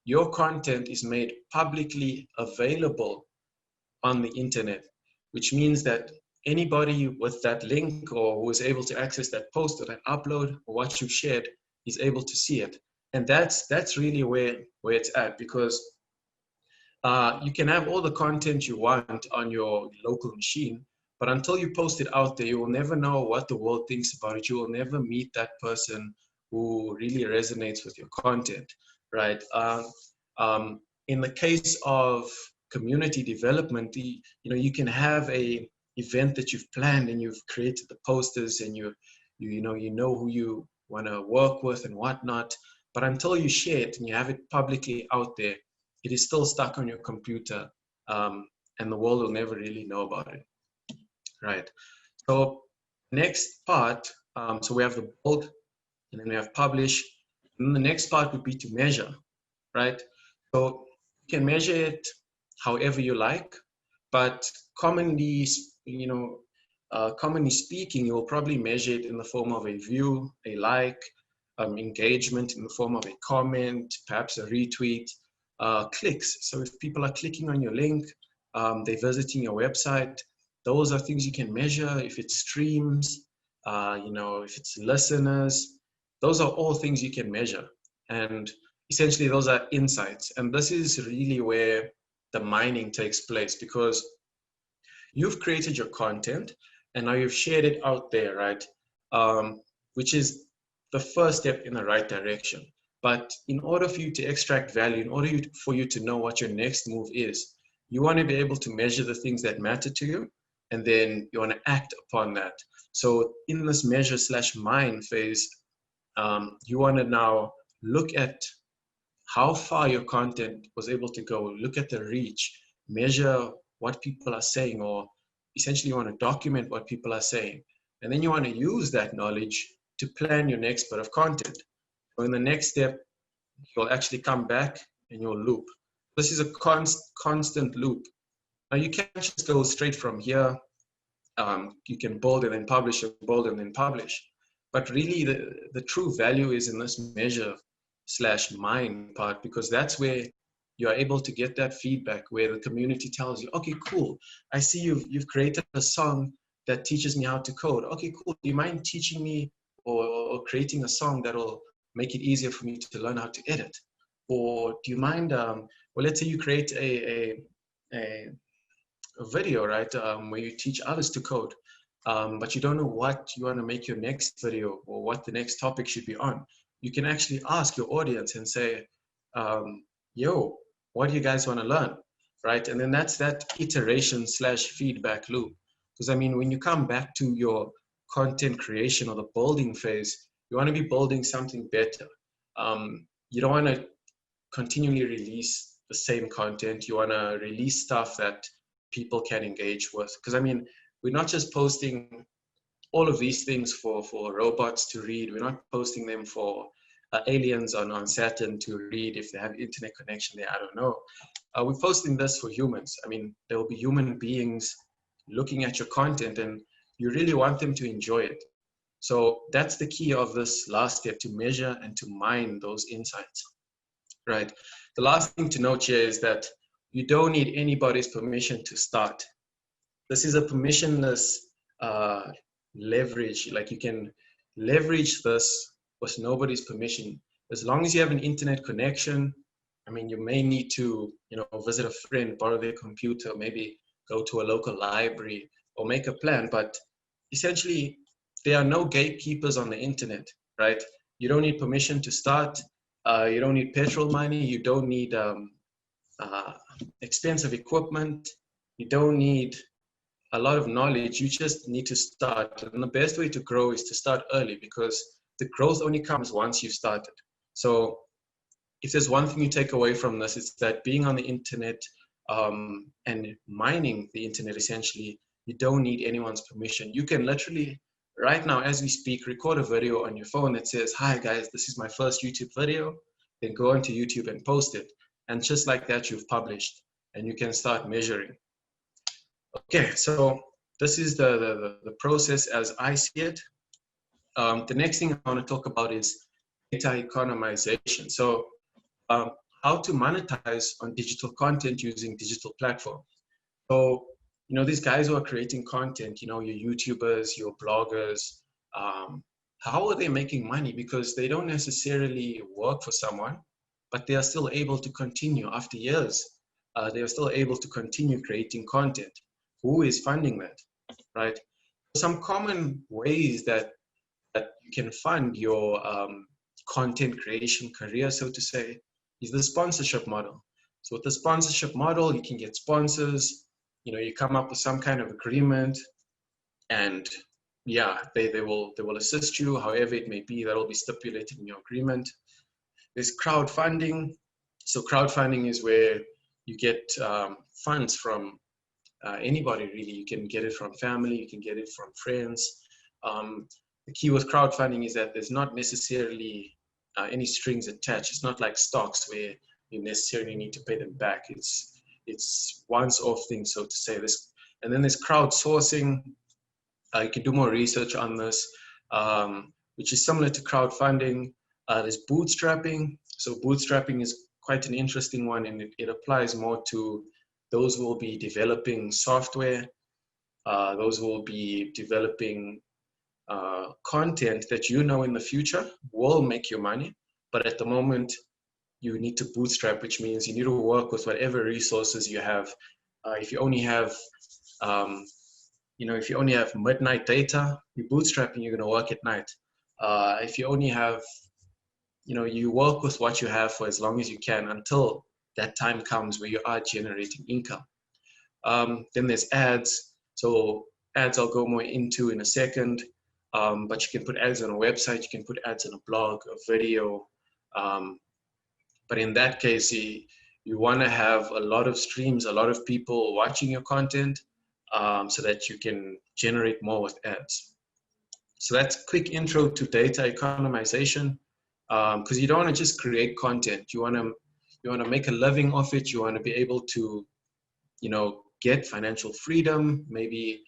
your content is made publicly available on the internet, which means that anybody with that link or who is able to access that post or that upload or what you've shared is able to see it. And that's really where it's at, because you can have all the content you want on your local machine, but until you post it out there, you will never know what the world thinks about it. You will never meet that person who really resonates with your content, right? In the case of community development, you know, you can have a event that you've planned and you've created the posters and you know who you want to work with and whatnot, but until you share it and you have it publicly out there, it is still stuck on your computer, and the world will never really know about it, right? So next part, so we have the build, and then we have publish, and then the next part would be to measure, right? So you can measure it however you like, but commonly speaking, you'll probably measure it in the form of a view, a like, engagement in the form of a comment, perhaps a retweet, clicks. So if people are clicking on your link, they're visiting your website, those are things you can measure. If it's streams, if it's listeners, those are all things you can measure. And essentially those are insights. And this is really where the mining takes place, because you've created your content and now you've shared it out there, right? Which is the first step in the right direction. But in order for you to extract value, in order for you to know what your next move is, You want to be able to measure the things that matter to you, and then you want to act upon that. So in this measure/mine phase, you want to now look at how far your content was able to go, look at the reach, measure what people are saying, or essentially you want to document what people are saying. And then you want to use that knowledge to plan your next bit of content. So in the next step, you'll actually come back and you'll loop. This is a constant loop. Now you can't just go straight from here. You can build and then publish, build and then publish. But really the true value is in this measure/mine part, because that's where you're able to get that feedback where the community tells you, okay, cool. I see you've created a song that teaches me how to code. Okay, cool. Do you mind teaching me or creating a song that'll make it easier for me to learn how to edit? Or do you mind, well, let's say you create a video, right, where you teach others to code, but you don't know what you want to make your next video or what the next topic should be on. You can actually ask your audience and say, yo, what do you guys want to learn, right? And then that's that iteration/feedback loop. Because I mean, when you come back to your content creation or the building phase, you want to be building something better. You don't want to continually release the same content. You want to release stuff that people can engage with. Because I mean, we're not just posting all of these things for robots to read. We're not posting them for aliens on Saturn to read if they have internet connection there. I don't know. We're posting this for humans. I mean, there will be human beings looking at your content, and you really want them to enjoy it. So that's the key of this last step, to measure and to mine those insights, right? The last thing to note here is that you don't need anybody's permission to start. This is a permissionless leverage. Like, you can leverage this with nobody's permission. As long as you have an internet connection, I mean, you may need to, visit a friend, borrow their computer, maybe go to a local library or make a plan. But essentially, there are no gatekeepers on the internet, right? You don't need permission to start. You don't need petrol money. You don't need expensive equipment. You don't need a lot of knowledge. You just need to start. And the best way to grow is to start early, because the growth only comes once you've started. So if there's one thing you take away from this, it's that being on the internet and mining the internet, essentially, you don't need anyone's permission. You can literally, right now, as we speak, record a video on your phone that says, hi guys, this is my first YouTube video. Then go onto YouTube and post it. And just like that, you've published, and you can start measuring. Okay, so this is the process as I see it. The next thing I want to talk about is data economization. So how to monetize on digital content using digital platforms. So, these guys who are creating content, your YouTubers, your bloggers, how are they making money? Because they don't necessarily work for someone, but they are still able to continue after years. They are still able to continue creating content. Who is funding that, right? Some common ways that you can fund your content creation career, so to say, is the sponsorship model. So with the sponsorship model, you can get sponsors. You come up with some kind of agreement, and yeah, they will assist you however it may be. That will be stipulated in your agreement. There's crowdfunding. So crowdfunding is where you get funds from anybody, really. You can get it from family, you can get it from friends. The key with crowdfunding is that there's not necessarily any strings attached. It's not like stocks where you necessarily need to pay them back. It's once-off thing, so to say. And then there's crowdsourcing. You can do more research on this, which is similar to crowdfunding. There's bootstrapping. So bootstrapping is quite an interesting one, and it applies more to those who will be developing software, those who will be developing content that in the future will make you money, but at the moment you need to bootstrap, which means you need to work with whatever resources you have. If you only have, if you only have midnight data, you're bootstrapping, you're going to work at night. If you only have, you work with what you have for as long as you can until that time comes where you are generating income. Then there's ads. So ads I'll go more into in a second. But you can put ads on a website, you can put ads on a blog, a video. But in that case, you want to have a lot of streams, a lot of people watching your content, so that you can generate more with ads. So that's a quick intro to data economization, because you don't want to just create content. You want to make a living off it. You want to be able to, get financial freedom, maybe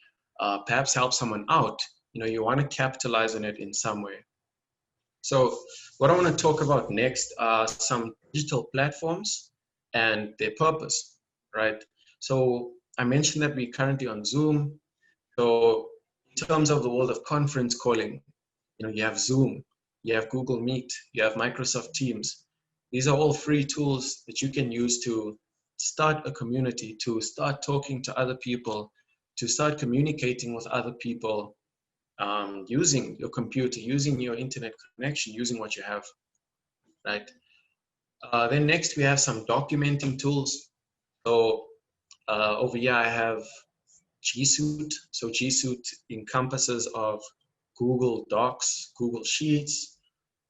perhaps help someone out. You want to capitalize on it in some way. So what I want to talk about next are some digital platforms and their purpose, right? So I mentioned that we're currently on Zoom. So in terms of the world of conference calling, you have Zoom, you have Google Meet, you have Microsoft Teams. These are all free tools that you can use to start a community, to start talking to other people, to start communicating with other people, using your computer, using your internet connection, using what you have, right? Then next we have some documenting tools. So over here I have G Suite. So G Suite encompasses of Google Docs, Google Sheets,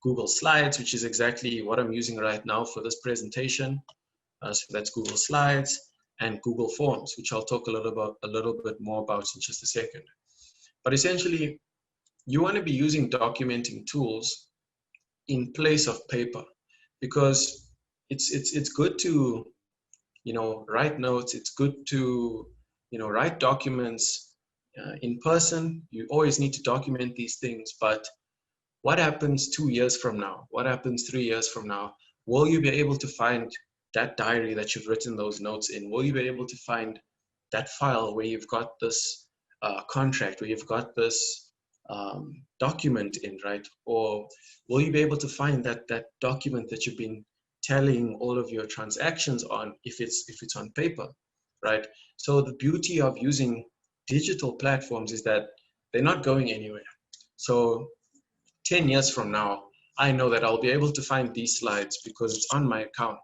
Google Slides, which is exactly what I'm using right now for this presentation. So that's Google Slides, and Google Forms, which I'll talk a little bit more about in just a second. But essentially, you want to be using documenting tools in place of paper, because it's good to write notes. It's good to write documents in person. You always need to document these things. But what happens 2 years from now? What happens 3 years from now? Will you be able to find that diary that you've written those notes in? Will you be able to find that file where you've got this contract, where you've got this document in, right? Or will you be able to find that document that you've been telling all of your transactions on, if it's on paper, right? So the beauty of using digital platforms is that they're not going anywhere. So 10 years from now, I know that I'll be able to find these slides because it's on my account.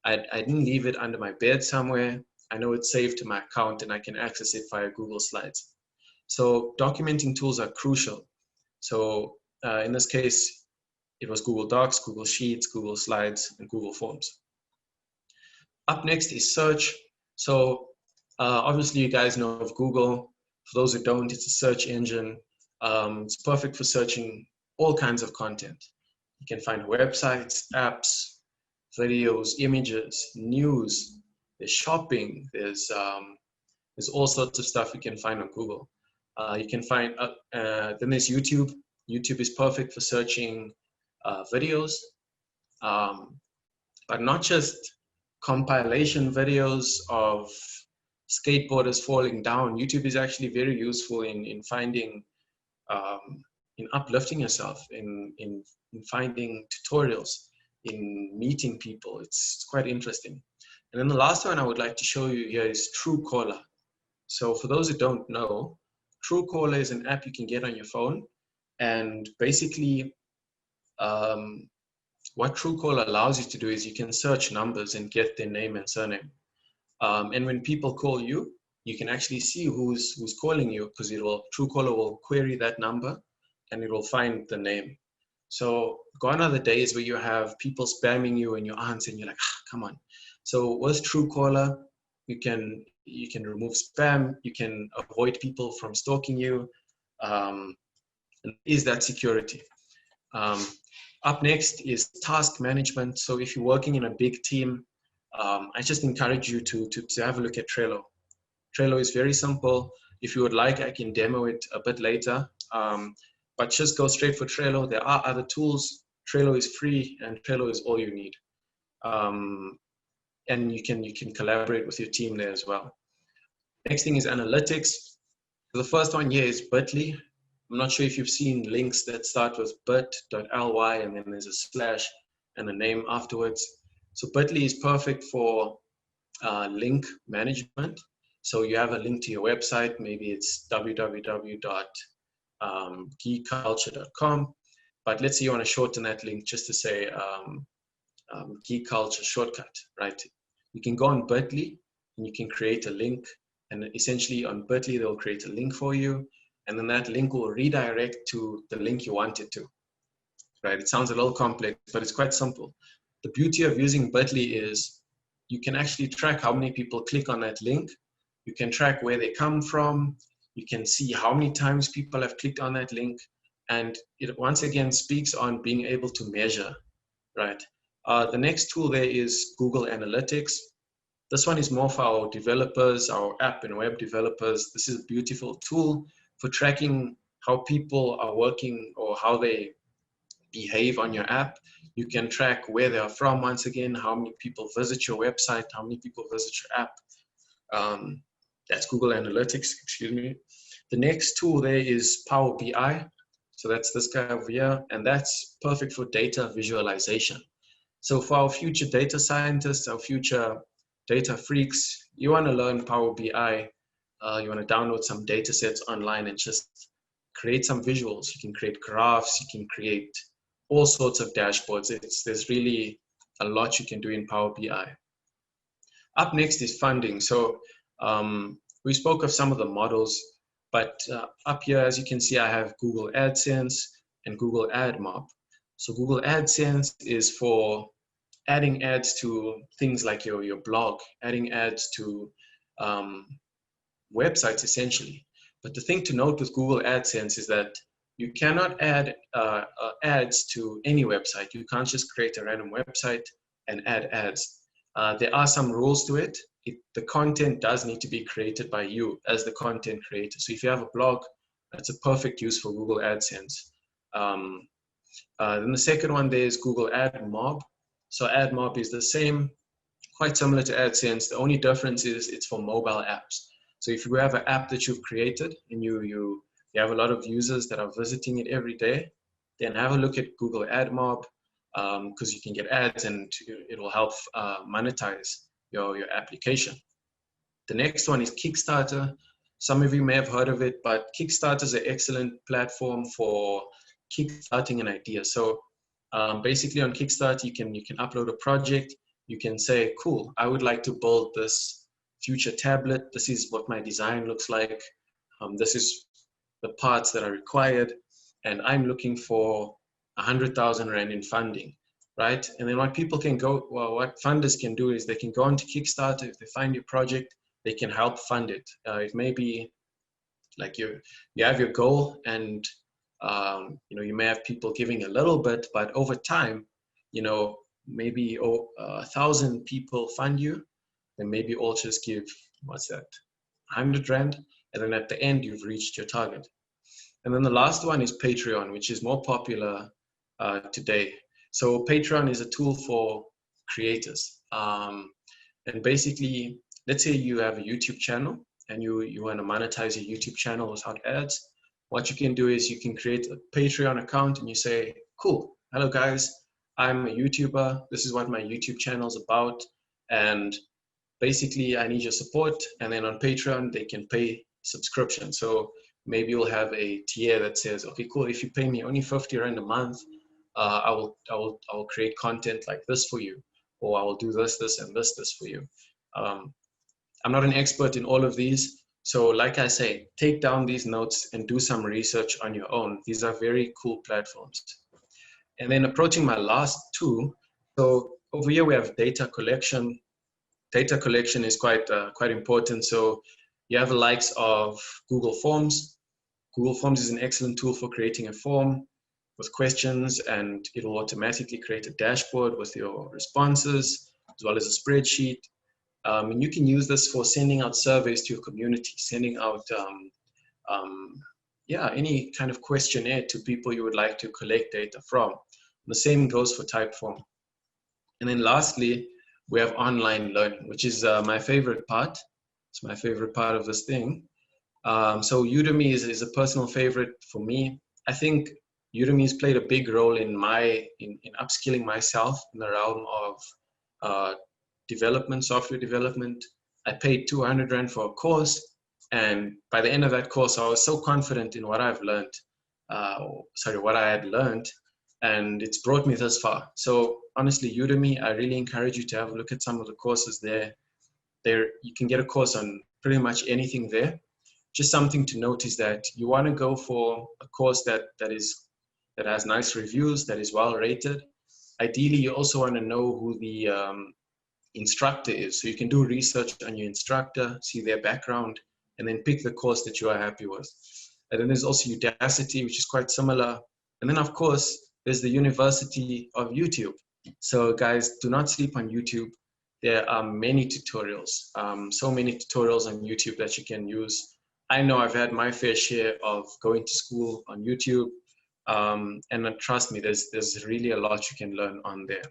I didn't leave it under my bed somewhere. I know it's saved to my account and I can access it via Google Slides. So documenting tools are crucial. So in this case, it was Google Docs, Google Sheets, Google Slides, and Google Forms. Up next is search. So obviously you guys know of Google. For those who don't, it's a search engine. It's perfect for searching all kinds of content. You can find websites, apps, videos, images, news, there's shopping, there's all sorts of stuff you can find on Google. You can find, then there's YouTube. YouTube is perfect for searching videos, but not just compilation videos of skateboarders falling down. YouTube is actually very useful in finding, in uplifting yourself, in finding tutorials, in meeting people. It's quite interesting. And then the last one I would like to show you here is Truecaller. So for those who don't know, Truecaller is an app you can get on your phone. And basically, what Truecaller allows you to do is you can search numbers and get their name and surname. And when people call you, you can actually see who's calling you, because Truecaller will query that number and it will find the name. So gone are the days where you have people spamming you and you answer and you're like, come on. So with Truecaller, you can remove spam, you can avoid people from stalking you, and is that security. Up next is task management. So if you're working in a big team, I just encourage you to have a look at Trello. Trello is very simple. If you would like, I can demo it a bit later. But just go straight for Trello. There are other tools. Trello is free and Trello is all you need. And you can collaborate with your team there as well. Next thing is analytics. The first one here is Bitly. I'm not sure if you've seen links that start with bit.ly and then there's a slash and a name afterwards. So Bitly is perfect for link management. So you have a link to your website. Maybe it's www.geekculture.com. But let's say you want to shorten that link just to say Geek Culture shortcut, right? You can go on Bitly and you can create a link, And essentially on Bitly, they'll create a link for you. And then that link will redirect to the link you want it to, right? It sounds a little complex, but it's quite simple. The beauty of using Bitly is you can actually track how many people click on that link. You can track where they come from. You can see how many times people have clicked on that link. And it once again speaks on being able to measure, right? The next tool there is Google Analytics. This one is more for our developers, our app and web developers. This is a beautiful tool for tracking how people are working or how they behave on your app. You can track where they are from, once again, how many people visit your website, how many people visit your app. That's Google Analytics, excuse me. The next tool there is Power BI. So that's this guy over here, and that's perfect for data visualization. So for our future data scientists, our future data freaks, you want to learn Power BI, you want to download some data sets online and just create some visuals. You can create graphs, you can create all sorts of dashboards. There's really a lot you can do in Power BI. Up next is funding. So we spoke of some of the models, but up here, as you can see, I have Google Adsense and Google Admob. So Google Adsense is for adding ads to things like your blog, adding ads to websites essentially. But the thing to note with Google AdSense is that you cannot add ads to any website. You can't just create a random website and add ads. There are some rules to it. The content does need to be created by you as the content creator. So if you have a blog, that's a perfect use for Google AdSense. Then the second one there is Google Admob. So Admob is the same, quite similar to AdSense. The only difference is it's for mobile apps. So if you have an app that you've created and you have a lot of users that are visiting it every day, then have a look at Google Admob because you can get ads and it will help monetize your application. The next one is Kickstarter. Some of you may have heard of it, but Kickstarter is an excellent platform for kickstarting an idea. So basically on Kickstarter, you can upload a project. You can say, cool, I would like to build this future tablet. This is what my design looks like. This is the parts that are required. And I'm looking for 100,000 Rand in funding, right? And then what people can go, well, what funders can do is they can go onto Kickstarter. If they find your project, they can help fund it. It may be like you have your goal and you may have people giving a little bit, but over time, maybe 1,000 people fund you, then maybe all just give, what's that, 100 Rand, and then at the end, you've reached your target. And then the last one is Patreon, which is more popular today. So Patreon is a tool for creators. And basically, let's say you have a YouTube channel and you want to monetize your YouTube channel without ads. What you can do is you can create a Patreon account and you say, cool, hello guys, I'm a YouTuber. This is what my YouTube channel is about. And basically I need your support. And then on Patreon, they can pay subscription. So maybe you'll have a tier that says, okay, cool. If you pay me only 50 Rand a month, I will create content like this for you, or I will do this, and this for you. I'm not an expert in all of these. So like I say, take down these notes and do some research on your own. These are very cool platforms. And then approaching my last two. So over here we have data collection. Data collection is quite important. So you have the likes of Google Forms. Google Forms is an excellent tool for creating a form with questions, and it'll automatically create a dashboard with your responses, as well as a spreadsheet. And you can use this for sending out surveys to your community, sending out any kind of questionnaire to people you would like to collect data from. And the same goes for Typeform. And then lastly, we have online learning, which is my favorite part. It's my favorite part of this thing. So Udemy is a personal favorite for me. I think Udemy has played a big role in upskilling myself in the realm of development, software development. I paid 200 Rand for a course, and by the end of that course, I was so confident in what I've learned, what I had learned, and it's brought me this far. So honestly, Udemy, I really encourage you to have a look at some of the courses there. You can get a course on pretty much anything there. Just something to note is that you want to go for a course that has nice reviews, that is well rated. Ideally, you also want to know who the instructor is. So you can do research on your instructor, see their background, and then pick the course that you are happy with. And then there's also Udacity, which is quite similar. And then, of course, there's the University of YouTube. So guys, do not sleep on YouTube. There are many tutorials, so many tutorials on YouTube that you can use. I know I've had my fair share of going to school on YouTube. And trust me, there's really a lot you can learn on there.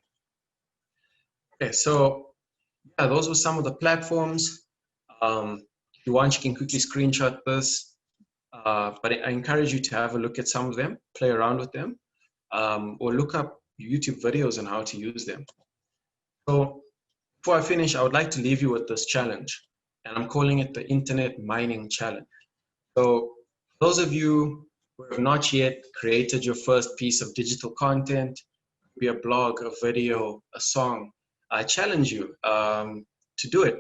Okay, so yeah, those were some of the platforms. If you want, you can quickly screenshot this. But I encourage you to have a look at some of them, play around with them, or look up YouTube videos on how to use them. So before I finish, I would like to leave you with this challenge, and I'm calling it the Internet Mining Challenge. So those of you who have not yet created your first piece of digital content, be a blog, a video, a song, I challenge you to do it,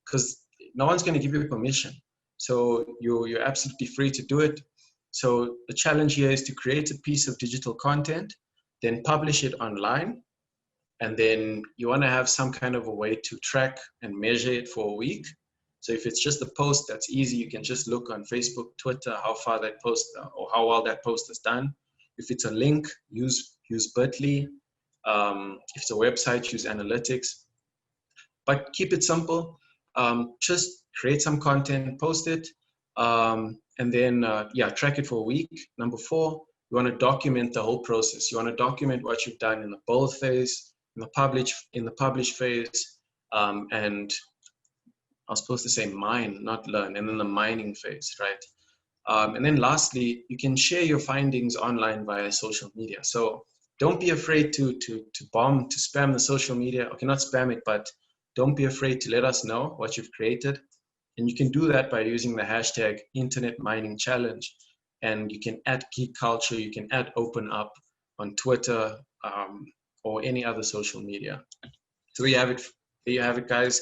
because no one's going to give you permission. So you're absolutely free to do it. So the challenge here is to create a piece of digital content, then publish it online. And then you want to have some kind of a way to track and measure it for a week. So if it's just a post, that's easy. You can just look on Facebook, Twitter, how far that post or how well that post is done. If it's a link, use Bitly. If it's a website, use analytics. But keep it simple. Just create some content, post it, and then track it for a week. Number 4, you want to document the whole process. You want to document what you've done in the build phase, in the publish phase, and I was supposed to say mine, not learn, and then the mining phase, right? And then lastly, you can share your findings online via social media. So don't be afraid to spam the social media. Okay, not spam it, but don't be afraid to let us know what you've created. And you can do that by using the hashtag Internet Mining Challenge. And you can add Geek Culture, you can add Open Up on Twitter, or any other social media. So there you have it, guys.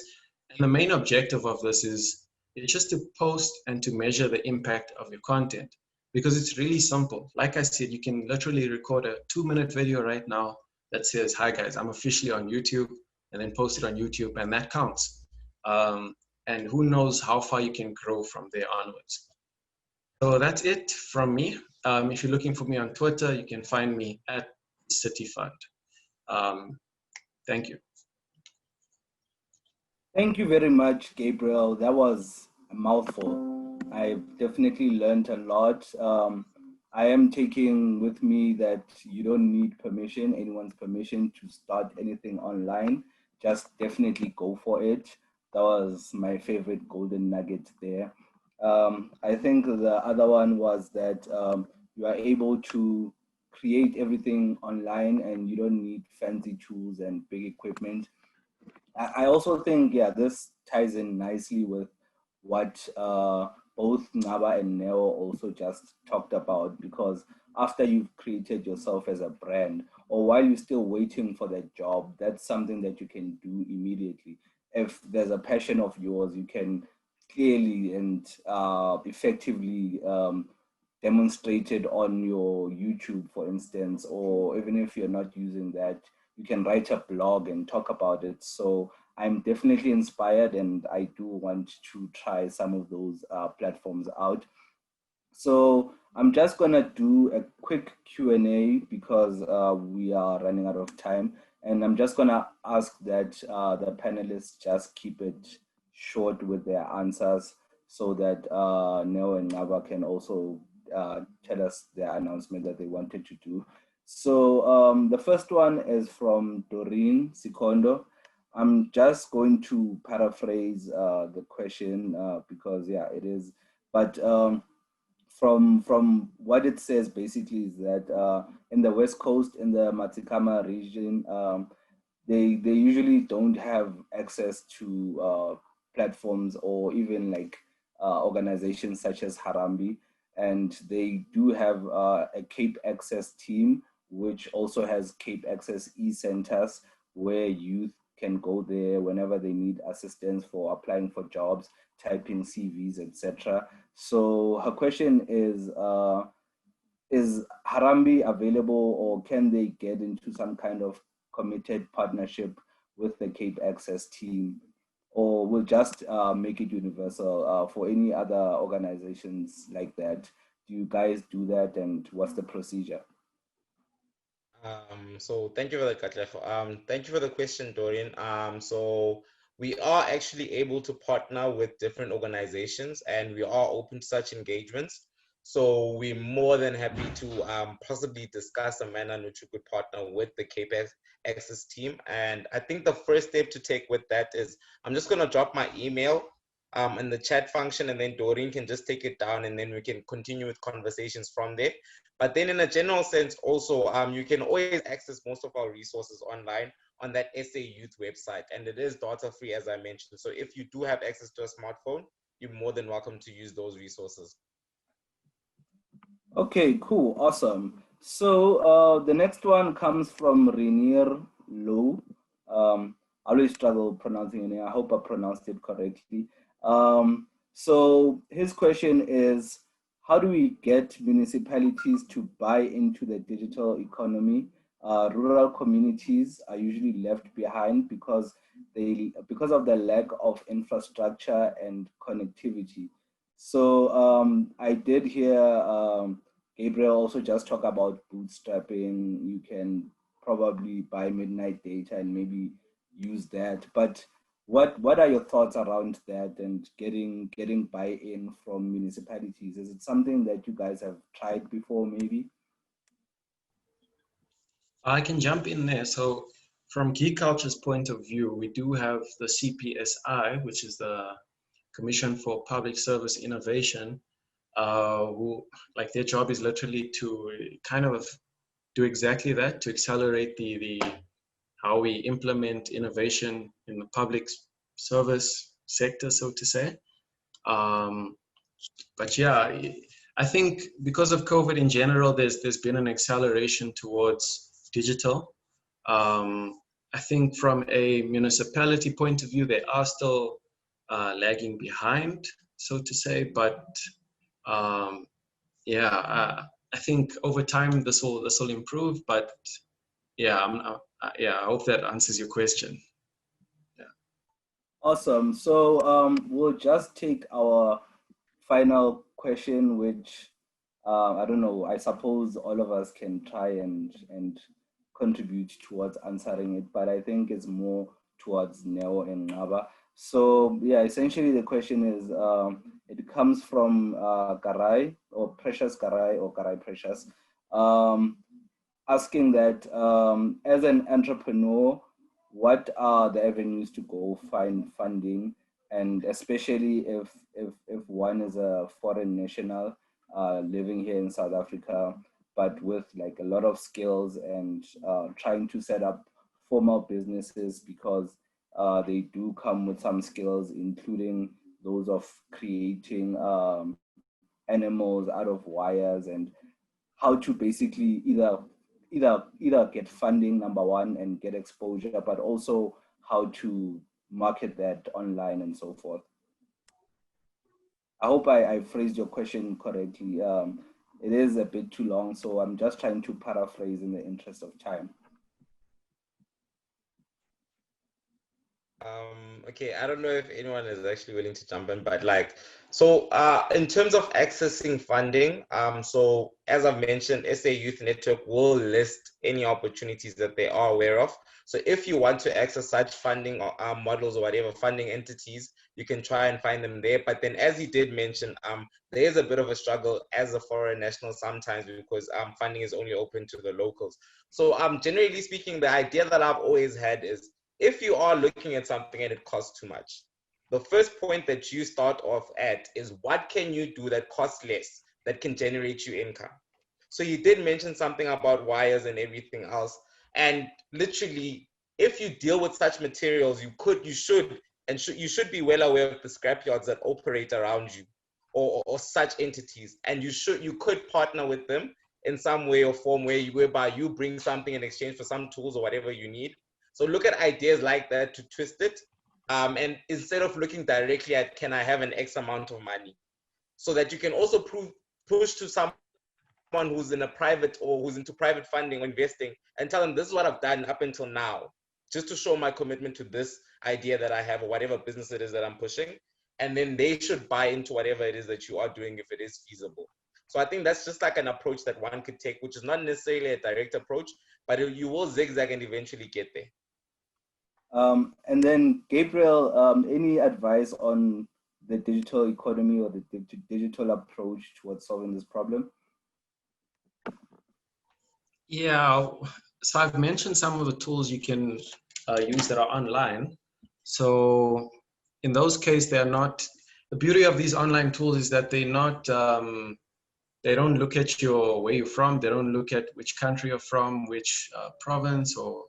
And the main objective of this is just to post and to measure the impact of your content, because it's really simple. Like I said, you can literally record a 2-minute video right now that says, "Hi guys, I'm officially on YouTube," and then post it on YouTube, and that counts. And who knows how far you can grow from there onwards. So that's it from me. If you're looking for me on Twitter, you can find me at CityFund. Thank you. Thank you very much, Gabriel. That was a mouthful. I've definitely learned a lot. I am taking with me that you don't need anyone's permission to start anything online. Just definitely go for it. That was my favorite golden nugget there. I think the other one was that you are able to create everything online and you don't need fancy tools and big equipment. I also think, yeah, this ties in nicely with what both Ngaba and Neo also just talked about, because after you've created yourself as a brand, or while you're still waiting for that job, that's something that you can do immediately. If there's a passion of yours, you can clearly and effectively demonstrate it on your YouTube, for instance, or even if you're not using that, you can write a blog and talk about it. So I'm definitely inspired, and I do want to try some of those platforms out. So I'm just gonna do a quick Q&A because we are running out of time. And I'm just gonna ask that the panelists just keep it short with their answers so that Neo and Nava can also tell us their announcement that they wanted to do. So the first one is from Doreen Sikondo. I'm just going to paraphrase the question because yeah, it is, but from what it says basically is that in the West Coast, in the Matikama region, they usually don't have access to platforms or even like organizations such as Harambee, and they do have a Cape Access team, which also has Cape Access e-centers where youth can go there whenever they need assistance for applying for jobs, typing CVs, etc. So her question is Harambee available, or can they get into some kind of committed partnership with the Cape Access team, or we'll just make it universal for any other organizations like that? Do you guys do that, and what's the procedure? So thank you for the thank you for the question, Dorian. So we are actually able to partner with different organizations, and we are open to such engagements. So we're more than happy to possibly discuss a manner in which we could partner with the Cape Access team. And I think the first step to take with that is I'm just going to drop my email in the chat function, and then Doreen can just take it down, and then we can continue with conversations from there. But then in a general sense also, you can always access most of our resources online on that SA Youth website, and it is data free, as I mentioned. So if you do have access to a smartphone, you're more than welcome to use those resources. Okay, cool, awesome. So the next one comes from Rainier Low. I always struggle pronouncing it. I hope I pronounced it correctly. So his question is, how do we get municipalities to buy into the digital economy? Rural communities are usually left behind because of the lack of infrastructure and connectivity. So I did hear Gabriel also just talk about bootstrapping. You can probably buy midnight data and maybe use that. But what are your thoughts around that and getting buy-in from municipalities? Is it something that you guys have tried before, maybe? I can jump in there. So from Geek Culture's point of view, we do have the CPSI, which is the Commission for Public Service Innovation, who, like, their job is literally to kind of do exactly that, to accelerate the how we implement innovation in the public service sector, so to say. But yeah, I think because of COVID in general, there's been an acceleration towards digital. I think from a municipality point of view, they are still lagging behind, so to say. But yeah, I think over time this will improve. But yeah, I hope that answers your question. Yeah. Awesome. So we'll just take our final question, which I don't know, I suppose all of us can try and contribute towards answering it, but I think it's more towards Neo and Ngaba. So yeah, essentially the question is, it comes from Karai, or Precious Karai, or Karai Precious, asking that as an entrepreneur, what are the avenues to go find funding, and especially if one is a foreign national living here in South Africa, but with like a lot of skills and trying to set up formal businesses, because they do come with some skills, including those of creating animals out of wires, and how to basically either get funding, number one, and get exposure, but also how to market that online and so forth. I hope I phrased your question correctly. It is a bit too long, so I'm just trying to paraphrase in the interest of time. Okay, I don't know if anyone is actually willing to jump in, but like, so in terms of accessing funding, so as I've mentioned, SA Youth Network will list any opportunities that they are aware of. So if you want to access such funding or models or whatever funding entities, you can try and find them there. But then, as you did mention, there is a bit of a struggle as a foreign national sometimes, because funding is only open to the locals. So generally speaking, the idea that I've always had is, if you are looking at something and it costs too much, the first point that you start off at is, what can you do that costs less, that can generate you income? So you did mention something about wires and everything else. And literally, if you deal with such materials, you should be well aware of the scrapyards that operate around you, or such entities. And you could partner with them in some way or form, whereby you bring something in exchange for some tools or whatever you need. So look at ideas like that to twist it. And instead of looking directly at, can I have an X amount of money? So that you can also push to someone who's in a private or who's into private funding or investing and tell them, this is what I've done up until now, just to show my commitment to this idea that I have or whatever business it is that I'm pushing. And then they should buy into whatever it is that you are doing if it is feasible. So I think that's just like an approach that one could take, which is not necessarily a direct approach, but you will zigzag and eventually get there. And then Gabriel, any advice on the digital economy or the digital approach towards solving this problem? Yeah, so I've mentioned some of the tools you can use that are online. So in those cases, they're not, the beauty of these online tools is that they're not, they don't look at where you're from, they don't look at which country you're from, which province or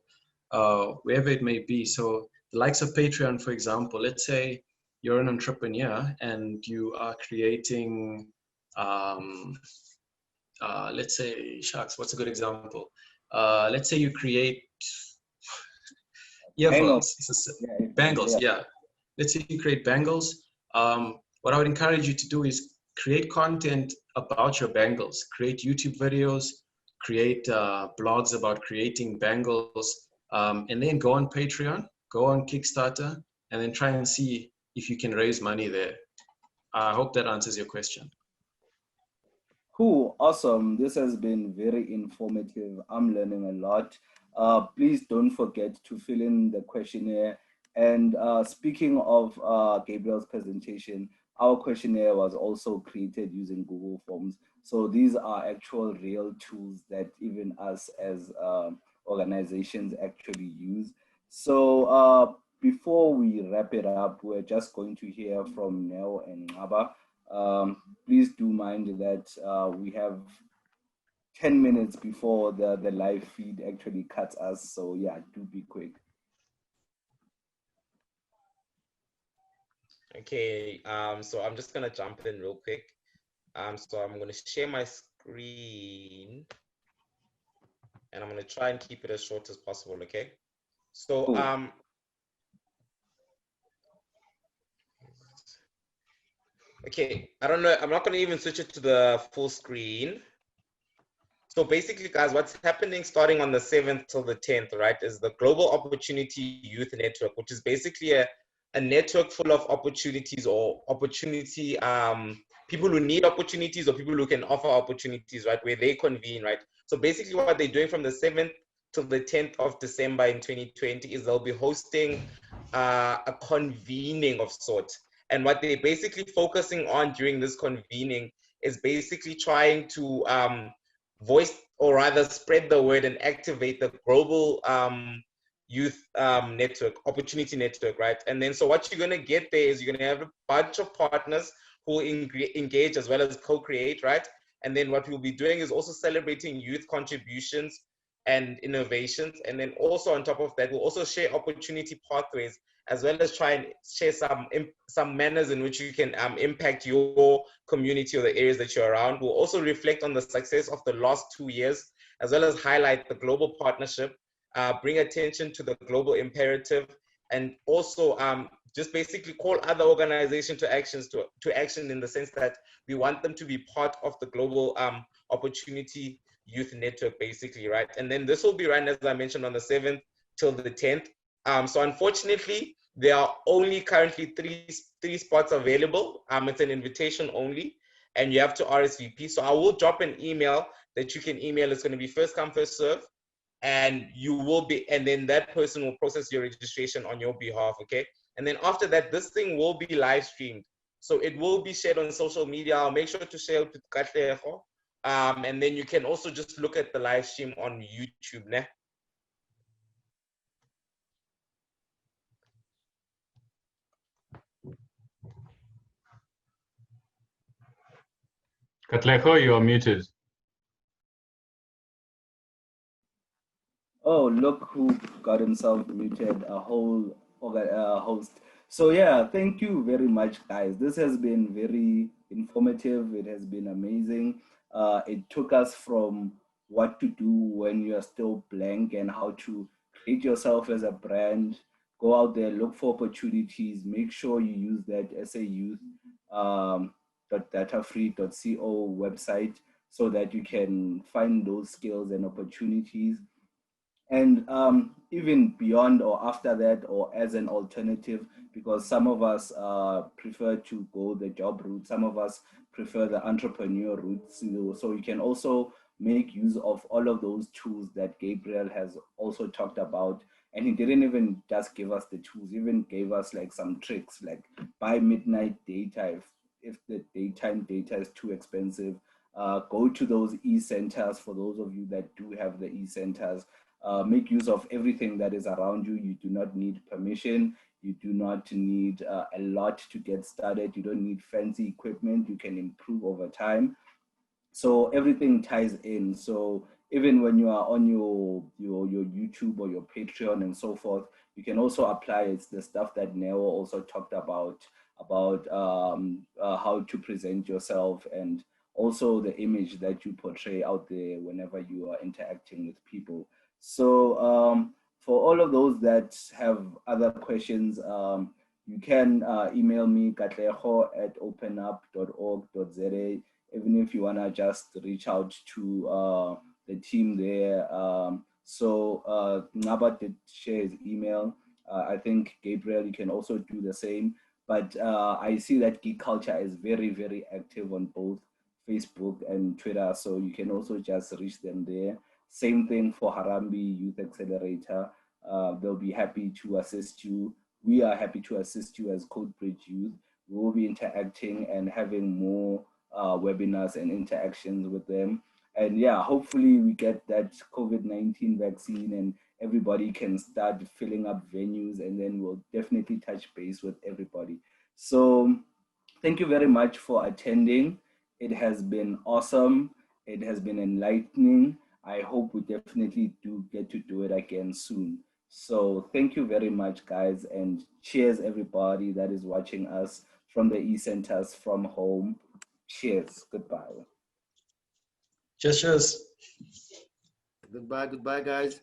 wherever it may be. So the likes of Patreon, for example, let's say you're an entrepreneur and you are creating, let's say, shucks, what's a good example? Let's say you create earphones, bangles, yeah. Let's say you create bangles. What I would encourage you to do is create content about your bangles, create YouTube videos, create blogs about creating bangles, and then go on Patreon, go on Kickstarter, and then try and see if you can raise money there. I hope that answers your question. Cool, awesome. This has been very informative. I'm learning a lot. Please don't forget to fill in the questionnaire. And speaking of Gabriel's presentation, our questionnaire was also created using Google Forms. So these are actual real tools that even us as organizations actually use. So before we wrap it up, we're just going to hear from Nell and Ngaba. Please do mind that we have 10 minutes before the live feed actually cuts us. So yeah, do be quick. Okay, so I'm just gonna jump in real quick. So I'm gonna share my screen and I'm gonna try and keep it as short as possible, okay? So, cool. Okay, I don't know, I'm not gonna even switch it to the full screen. So basically, guys, what's happening starting on the 7th till the 10th, right, is the Global Opportunity Youth Network, which is basically a network full of opportunities or opportunity, people who need opportunities or people who can offer opportunities, right, where they convene, right? So basically what they're doing from the 7th till the 10th of December in 2020 is they'll be hosting a convening of sorts. And what they're basically focusing on during this convening is basically trying to voice or rather spread the word and activate the global youth network, opportunity network, right? And then so what you're going to get there is you're going to have a bunch of partners who engage as well as co-create, right? And then what we'll be doing is also celebrating youth contributions and innovations. And then also on top of that, we'll also share opportunity pathways as well as try and share some manners in which you can impact your community or the areas that you're around. We'll also reflect on the success of the last 2 years, as well as highlight the global partnership, bring attention to the global imperative, and also just basically call other organizations to action in the sense that we want them to be part of the global opportunity youth network, basically, right? And then this will be run, as I mentioned, on the 7th till the 10th. So unfortunately, there are only currently three spots available. It's an invitation only, and you have to RSVP. So I will drop an email that you can email. It's going to be first come, first serve, and then that person will process your registration on your behalf, okay? And then after that, this thing will be live streamed. So it will be shared on social media. I'll make sure to share it with Katlego. And then you can also just look at the live stream on YouTube. Ne? Katlego, you are muted. Oh, look who got himself muted, a whole host. So yeah, thank you very much, guys. This has been very informative. It has been amazing. It took us from what to do when you're still blank and how to create yourself as a brand, go out there, look for opportunities, make sure you use that SA Youth .datafree.co website so that you can find those skills and opportunities. And even beyond or after that, or as an alternative, because some of us prefer to go the job route, some of us prefer the entrepreneur route. So you can also make use of all of those tools that Gabriel has also talked about. And he didn't even just give us the tools, he even gave us like some tricks, like buy midnight data if the daytime data is too expensive. Go to those e-centers for those of you that do have the e-centers. Make use of everything that is around you. You do not need permission. You do not need a lot to get started. You don't need fancy equipment. You can improve over time. So everything ties in. So even when you are on your YouTube or your Patreon and so forth, you can also apply it's the stuff that Neo also talked about how to present yourself, and also the image that you portray out there whenever you are interacting with people. So for all of those that have other questions, you can email me katleho@openup.org.za, even if you want to just reach out to the team there. So Ngaba did share his email. I think Gabriel, you can also do the same. But I see that Geek Culture is very, very active on both Facebook and Twitter. So you can also just reach them there. Same thing for Harambee Youth Accelerator. They'll be happy to assist you. We are happy to assist you as CodeBridge Youth. We will be interacting and having more webinars and interactions with them. And yeah, hopefully we get that COVID-19 vaccine and everybody can start filling up venues, and then we'll definitely touch base with everybody. So thank you very much for attending. It has been awesome. It has been enlightening. I hope we definitely do get to do it again soon. So thank you very much, guys, and cheers everybody that is watching us from the e-centers from home. Cheers. Goodbye. Cheers. Goodbye, guys.